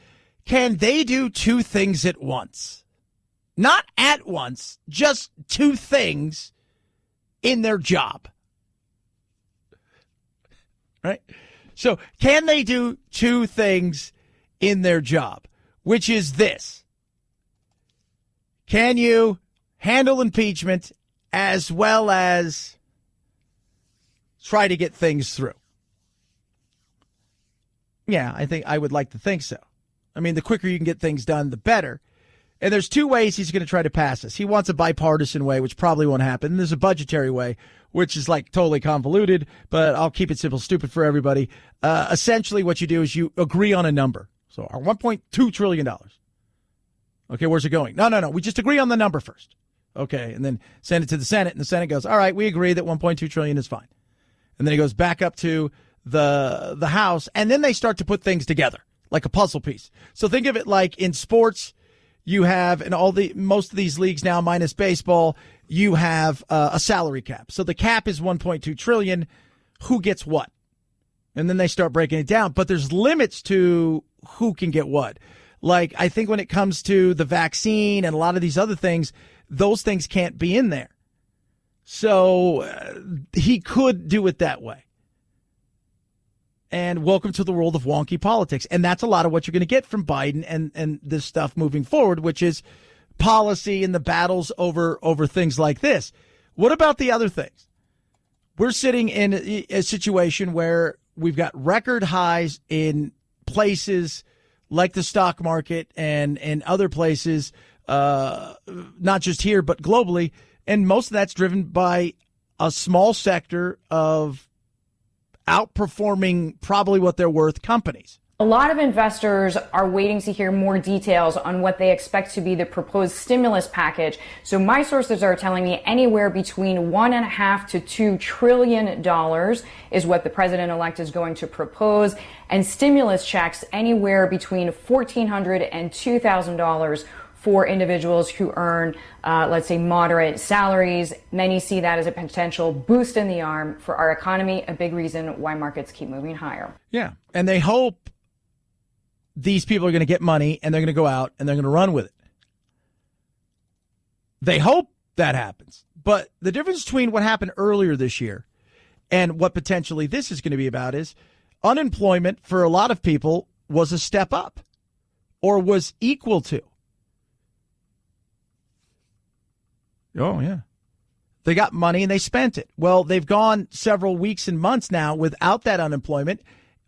can they do 2 things at once? Not at once, just 2 things in their job. Right? So can they do 2 things in their job, which is this? Can you handle impeachment as well as try to get things through? Yeah, I think I would like to think so. I mean, the quicker you can get things done, the better. And there's 2 ways he's going to try to pass this. He wants a bipartisan way, which probably won't happen. And there's a budgetary way, which is like totally convoluted, but I'll keep it simple, stupid for everybody. Essentially what you do is you agree on a number. So our $1.2 trillion. Okay, where's it going? No. We just agree on the number first. Okay, and then send it to the Senate, and the Senate goes, all right, we agree that $1.2 trillion is fine. And then it goes back up to the House, and then they start to put things together like a puzzle piece. So think of it like in sports, you have in most of these leagues now, minus baseball, you have a salary cap. So the cap is $1.2 trillion. Who gets what? And then they start breaking it down. But there's limits to who can get what. Like, I think when it comes to the vaccine and a lot of these other things, those things can't be in there. So he could do it that way. And welcome to the world of wonky politics. And that's a lot of what you're going to get from Biden and this stuff moving forward, which is policy and the battles over things like this. What about the other things? We're sitting in a situation where we've got record highs in places like the stock market and other places, not just here, but globally. And most of that's driven by a small sector of outperforming probably what they're worth companies. A lot of investors are waiting to hear more details on what they expect to be the proposed stimulus package. So my sources are telling me anywhere between $1.5 to $2 trillion is what the president-elect is going to propose, and stimulus checks anywhere between $1,400 and $2,000 for individuals who earn, let's say, moderate salaries. Many see that as a potential boost in the arm for our economy, a big reason why markets keep moving higher. Yeah, and they hope these people are going to get money and they're going to go out and they're going to run with it. They hope that happens. But the difference between what happened earlier this year and what potentially this is going to be about is unemployment for a lot of people was a step up or was equal to. Oh, yeah. They got money and they spent it. Well, they've gone several weeks and months now without that unemployment,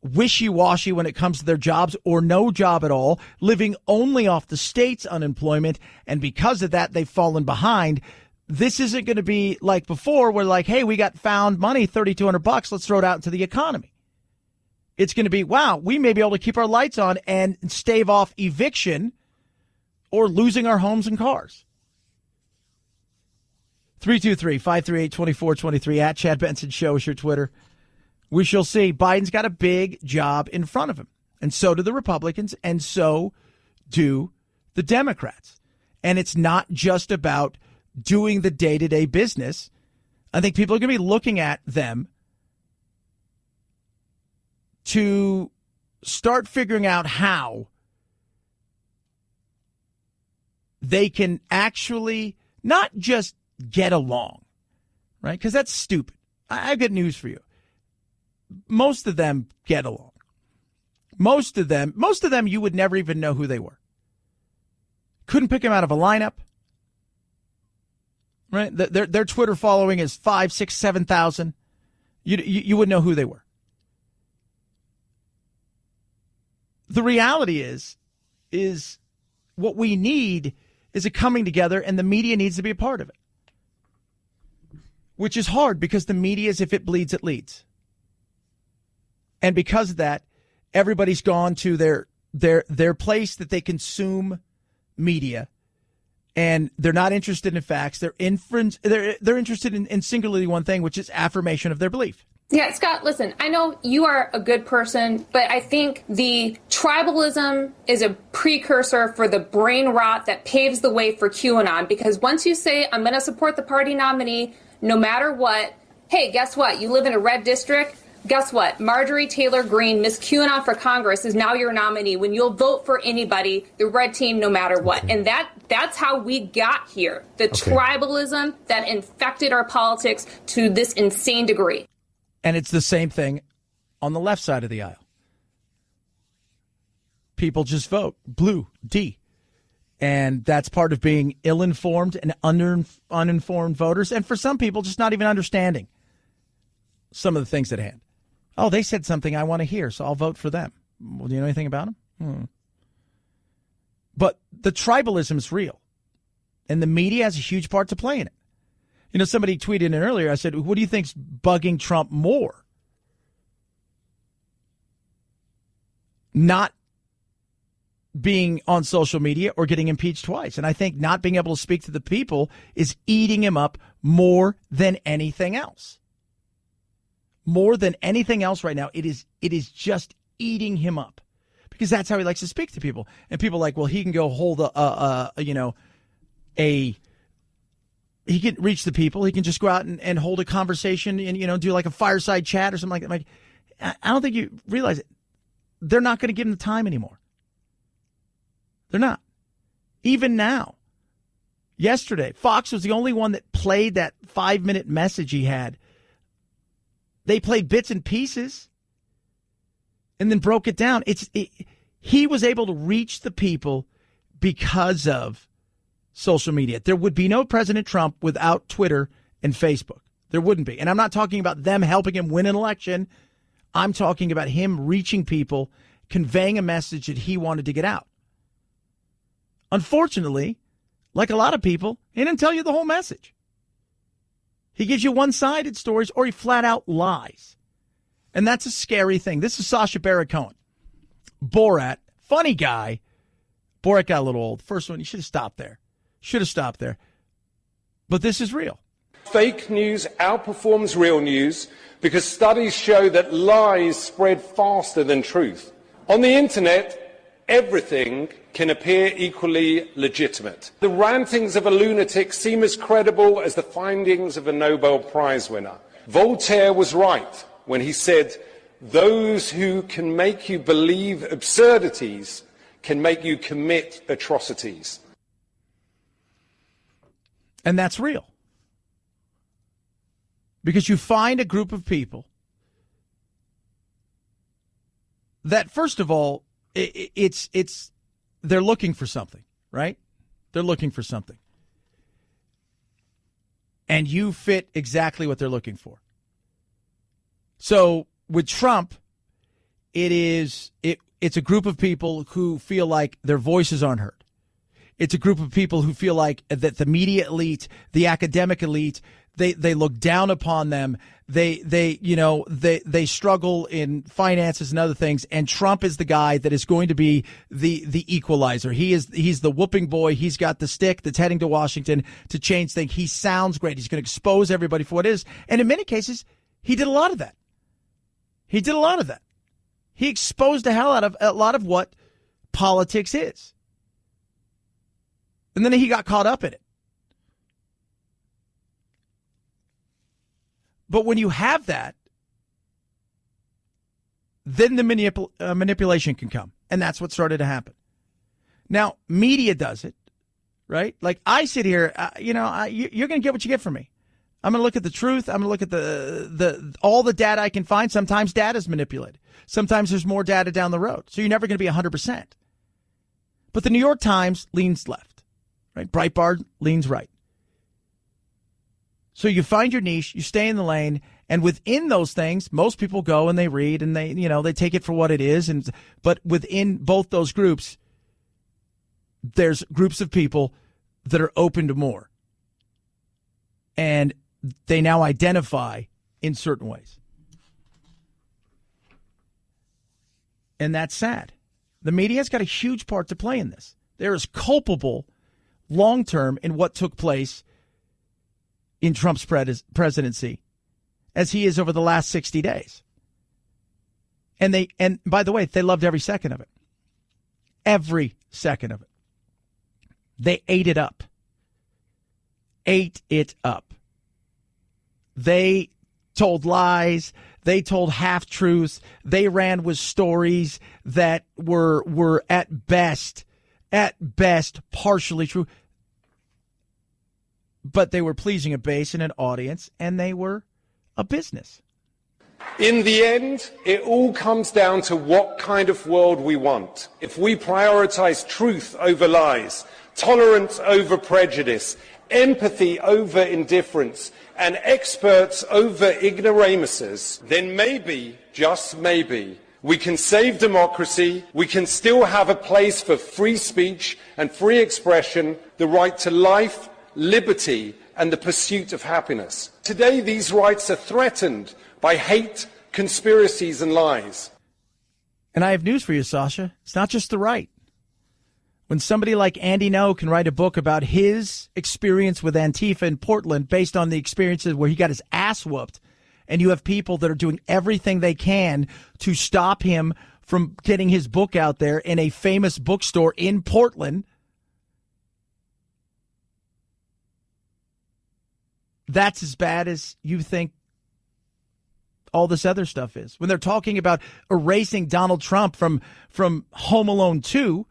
wishy-washy when it comes to their jobs or no job at all, living only off the state's unemployment. And because of that, they've fallen behind. This isn't going to be like before where like, hey, we got found money, $3,200. Let's throw it out into the economy. It's going to be, wow, we may be able to keep our lights on and stave off eviction or losing our homes and cars. 323-538-2423 at Chad Benson Show is your Twitter. We shall see. Biden's got a big job in front of him. And so do the Republicans, and so do the Democrats. And it's not just about doing the day-to-day business. I think people are going to be looking at them to start figuring out how they can actually not just get along, right? Because that's stupid. I've got news for you. Most of them get along. Most of them, you would never even know who they were. Couldn't pick them out of a lineup, right? Their Twitter following is 5, 6, 7,000. You wouldn't know who they were. The reality is what we need is a coming together, and the media needs to be a part of it. Which is hard because the media is, if it bleeds, it leads. And because of that, everybody's gone to their place that they consume media, and they're not interested in facts. They're interested in singularly one thing, which is affirmation of their belief. Yeah, Scott, listen, I know you are a good person, but I think the tribalism is a precursor for the brain rot that paves the way for QAnon, because once you say, I'm going to support the party nominee no matter what, hey, guess what? You live in a red district. Guess what? Marjorie Taylor Greene, Miss QAnon for Congress, is now your nominee when you'll vote for anybody, the red team, no matter what. Okay. And that's how we got here. The tribalism that infected our politics to this insane degree. And it's the same thing on the left side of the aisle. People just vote blue, D. And that's part of being ill-informed and uninformed voters. And for some people, just not even understanding some of the things at hand. Oh, they said something I want to hear, so I'll vote for them. Well, do you know anything about them? But the tribalism is real. And the media has a huge part to play in it. You know, somebody tweeted in earlier, I said, what do you think's bugging Trump more? Not being on social media or getting impeached twice. And I think not being able to speak to the people is eating him up more than anything else. More than anything else right now, it is just eating him up. Because that's how he likes to speak to people. And people are like, well, he can go hold he can reach the people. He can just go out and hold a conversation and, do like a fireside chat or something like that. I don't think you realize it. They're not going to give him the time anymore. They're not. Even now. Yesterday, Fox was the only one that played that 5-minute message he had. They played bits and pieces and then broke it down. He was able to reach the people because of social media. There would be no President Trump without Twitter and Facebook. There wouldn't be. And I'm not talking about them helping him win an election. I'm talking about him reaching people, conveying a message that he wanted to get out. Unfortunately, like a lot of people, he didn't tell you the whole message. He gives you one-sided stories or he flat out lies. And that's a scary thing. This is Sacha Baron Cohen. Borat, funny guy. Borat got a little old. First one, you should have stopped there. But this is real. Fake news outperforms real news because studies show that lies spread faster than truth. On the internet, everything can appear equally legitimate. The rantings of a lunatic seem as credible as the findings of a Nobel Prize winner. Voltaire was right when he said, "Those who can make you believe absurdities can make you commit atrocities." And that's real. Because you find a group of people that, first of all, they're looking for something, right? They're looking for something. And you fit exactly what they're looking for. So with Trump, it's a group of people who feel like their voices aren't heard. It's a group of people who feel like that the media elite, the academic elite, they look down upon them. They struggle in finances and other things. And Trump is the guy that is going to be the equalizer. He's the whooping boy. He's got the stick that's heading to Washington to change things. He sounds great. He's going to expose everybody for what it is. And in many cases, he did a lot of that. He exposed the hell out of a lot of what politics is. And then he got caught up in it. But when you have that, then the manipulation can come. And that's what started to happen. Now, media does it, right? Like I sit here, you're going to get what you get from me. I'm going to look at the truth. I'm going to look at all the data I can find. Sometimes data is manipulated. Sometimes there's more data down the road. So you're never going to be 100%. But the New York Times leans left, right? Breitbart leans right. So you find your niche, you stay in the lane, and within those things, most people go and they read and they take it for what it is. But within both those groups, there's groups of people that are open to more. And they now identify in certain ways. And that's sad. The media's got a huge part to play in this. They're as culpable long-term in what took place in Trump's presidency as he is over the last 60 days. And by the way, they loved every second of it. Every second of it. They ate it up. They told lies. They told half-truths. They ran with stories that were at best, partially true. But they were pleasing a base and an audience, and they were a business. In the end, it all comes down to what kind of world we want. If we prioritize truth over lies, tolerance over prejudice, empathy over indifference, and experts over ignoramuses, then maybe, just maybe, we can save democracy, we can still have a place for free speech and free expression, the right to life, liberty, and the pursuit of happiness. Today, these rights are threatened by hate, conspiracies, and lies. And I have news for you, Sasha. It's not just the right. When somebody like Andy Ngo can write a book about his experience with Antifa in Portland based on the experiences where he got his ass whooped, and you have people that are doing everything they can to stop him from getting his book out there in a famous bookstore in Portland, that's as bad as you think all this other stuff is. When they're talking about erasing Donald Trump from Home Alone 2,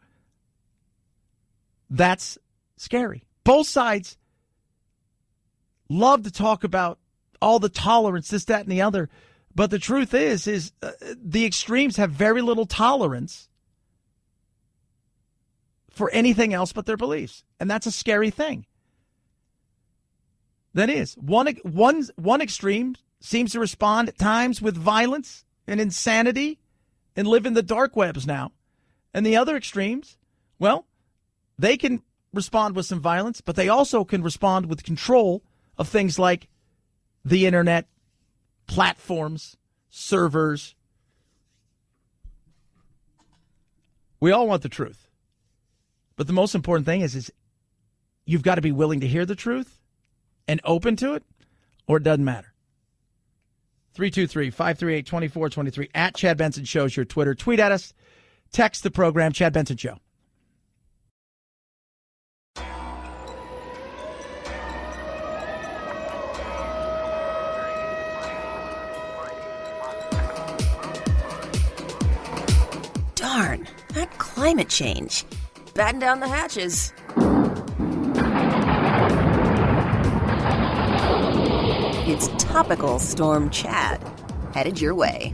that's scary. Both sides love to talk about all the tolerance, this, that, and the other. But the truth is the extremes have very little tolerance for anything else but their beliefs. And that's a scary thing. That is. One extreme seems to respond at times with violence and insanity and live in the dark webs now. And the other extremes, well, they can respond with some violence, but they also can respond with control of things like the internet, platforms, servers. We all want the truth. But the most important thing is you've got to be willing to hear the truth and open to it, or it doesn't matter. 323-538-2423. At Chad Benson Show is your Twitter. Tweet at us. Text the program, Chad Benson Show. Darn, that climate change. Batten down the hatches. It's Topical Storm Chad. Headed your way.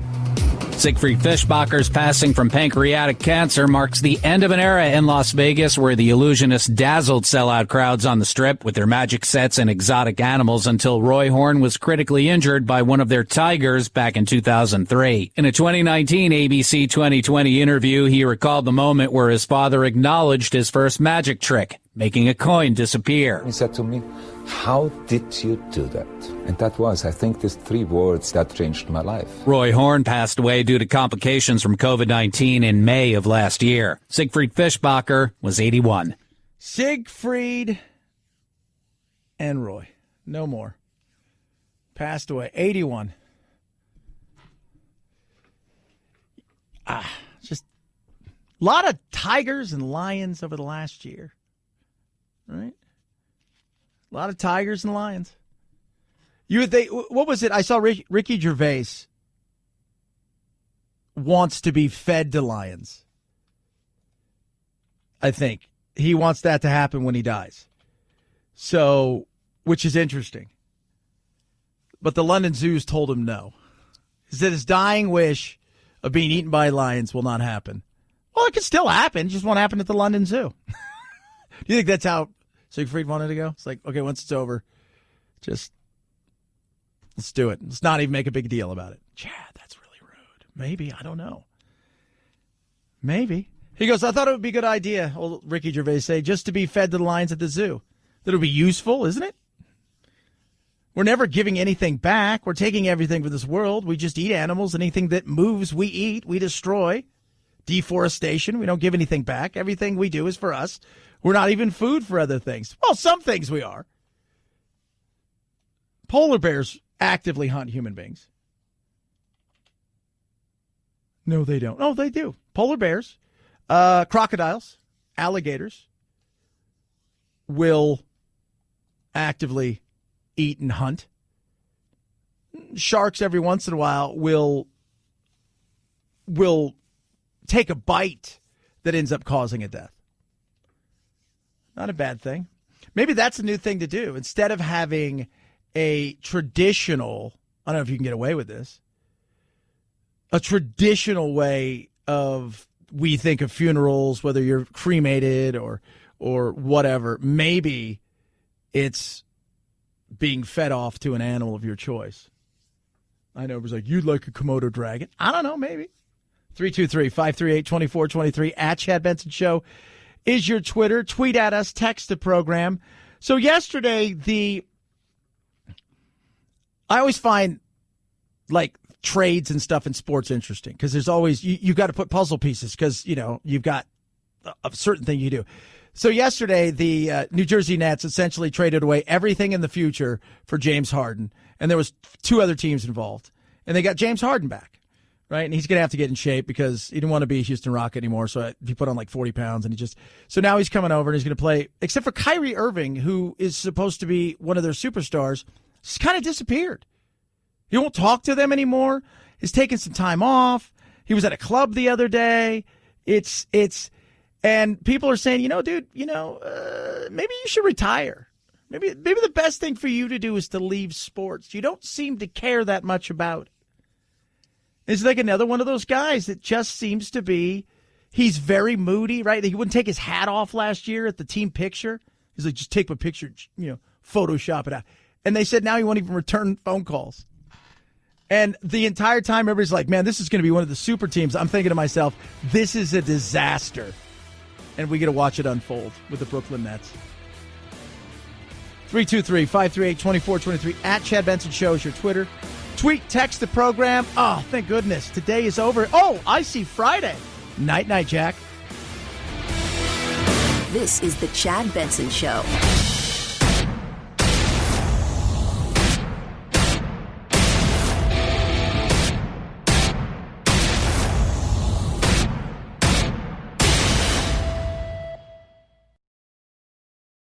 Siegfried Fischbacher's passing from pancreatic cancer marks the end of an era in Las Vegas where the illusionists dazzled sellout crowds on the Strip with their magic sets and exotic animals until Roy Horn was critically injured by one of their tigers back in 2003. In a 2019 ABC 2020 interview, he recalled the moment where his father acknowledged his first magic trick, making a coin disappear. He said to me, "How did you do that?" And that was, I think, these 3 words that changed my life. Roy Horn passed away due to complications from COVID-19 in May of last year. Siegfried Fischbacher was 81. Siegfried and Roy. No more. Passed away. 81. Just a lot of tigers and lions over the last year. Right? A lot of tigers and lions. What was it? I saw Ricky Gervais wants to be fed to lions. I think he wants that to happen when he dies. So, which is interesting. But the London Zoos told him no. He said his dying wish of being eaten by lions will not happen. Well, it could still happen. It just won't happen at the London Zoo. Do you think that's how Siegfried wanted to go? It's like, okay, once it's over, just let's do it. Let's not even make a big deal about it. Chad, that's really rude. Maybe. I don't know. Maybe. He goes, I thought it would be a good idea, old Ricky Gervais say, just to be fed to the lions at the zoo. That would be useful, isn't it? We're never giving anything back. We're taking everything from this world. We just eat animals. Anything that moves, we eat. We destroy. Deforestation. We don't give anything back. Everything we do is for us. We're not even food for other things. Well, some things we are. Polar bears actively hunt human beings. No, they don't. Oh, they do. Polar bears, crocodiles, alligators will actively eat and hunt. Sharks every once in a while will take a bite that ends up causing a death. Not a bad thing. Maybe that's a new thing to do. Instead of having a traditional, I don't know if you can get away with this, a traditional way of, we think of funerals, whether you're cremated or whatever, maybe it's being fed off to an animal of your choice. I know it was like, you'd like a Komodo dragon. I don't know, maybe. 323-538-2423 at Chad Benson Show is your Twitter. Tweet at us, text the program. So yesterday, I always find like trades and stuff in sports interesting because there's always, you've got to put puzzle pieces because, you know, you've got a certain thing you do. So yesterday, the New Jersey Nets essentially traded away everything in the future for James Harden. And there was 2 other teams involved. And they got James Harden back, right? And he's going to have to get in shape because he didn't want to be a Houston Rocket anymore. So he put on like 40 pounds. And so now he's coming over and he's going to play, except for Kyrie Irving, who is supposed to be one of their superstars, just kind of disappeared. He won't talk to them anymore. He's taking some time off. He was at a club the other day. And people are saying, dude, maybe you should retire. Maybe the best thing for you to do is to leave sports. You don't seem to care that much about it. It's like another one of those guys that just seems to be, he's very moody, right? He wouldn't take his hat off last year at the team picture. He's like, just take my picture, Photoshop it out. And they said now he won't even return phone calls. And the entire time, everybody's like, man, this is going to be one of the super teams. I'm thinking to myself, this is a disaster. And we get to watch it unfold with the Brooklyn Nets. 323-538-2423 at Chad Benson Show is your Twitter. Tweet, text the program. Oh, thank goodness. Today is over. Oh, I see Friday. Night, Jack. This is The Chad Benson Show.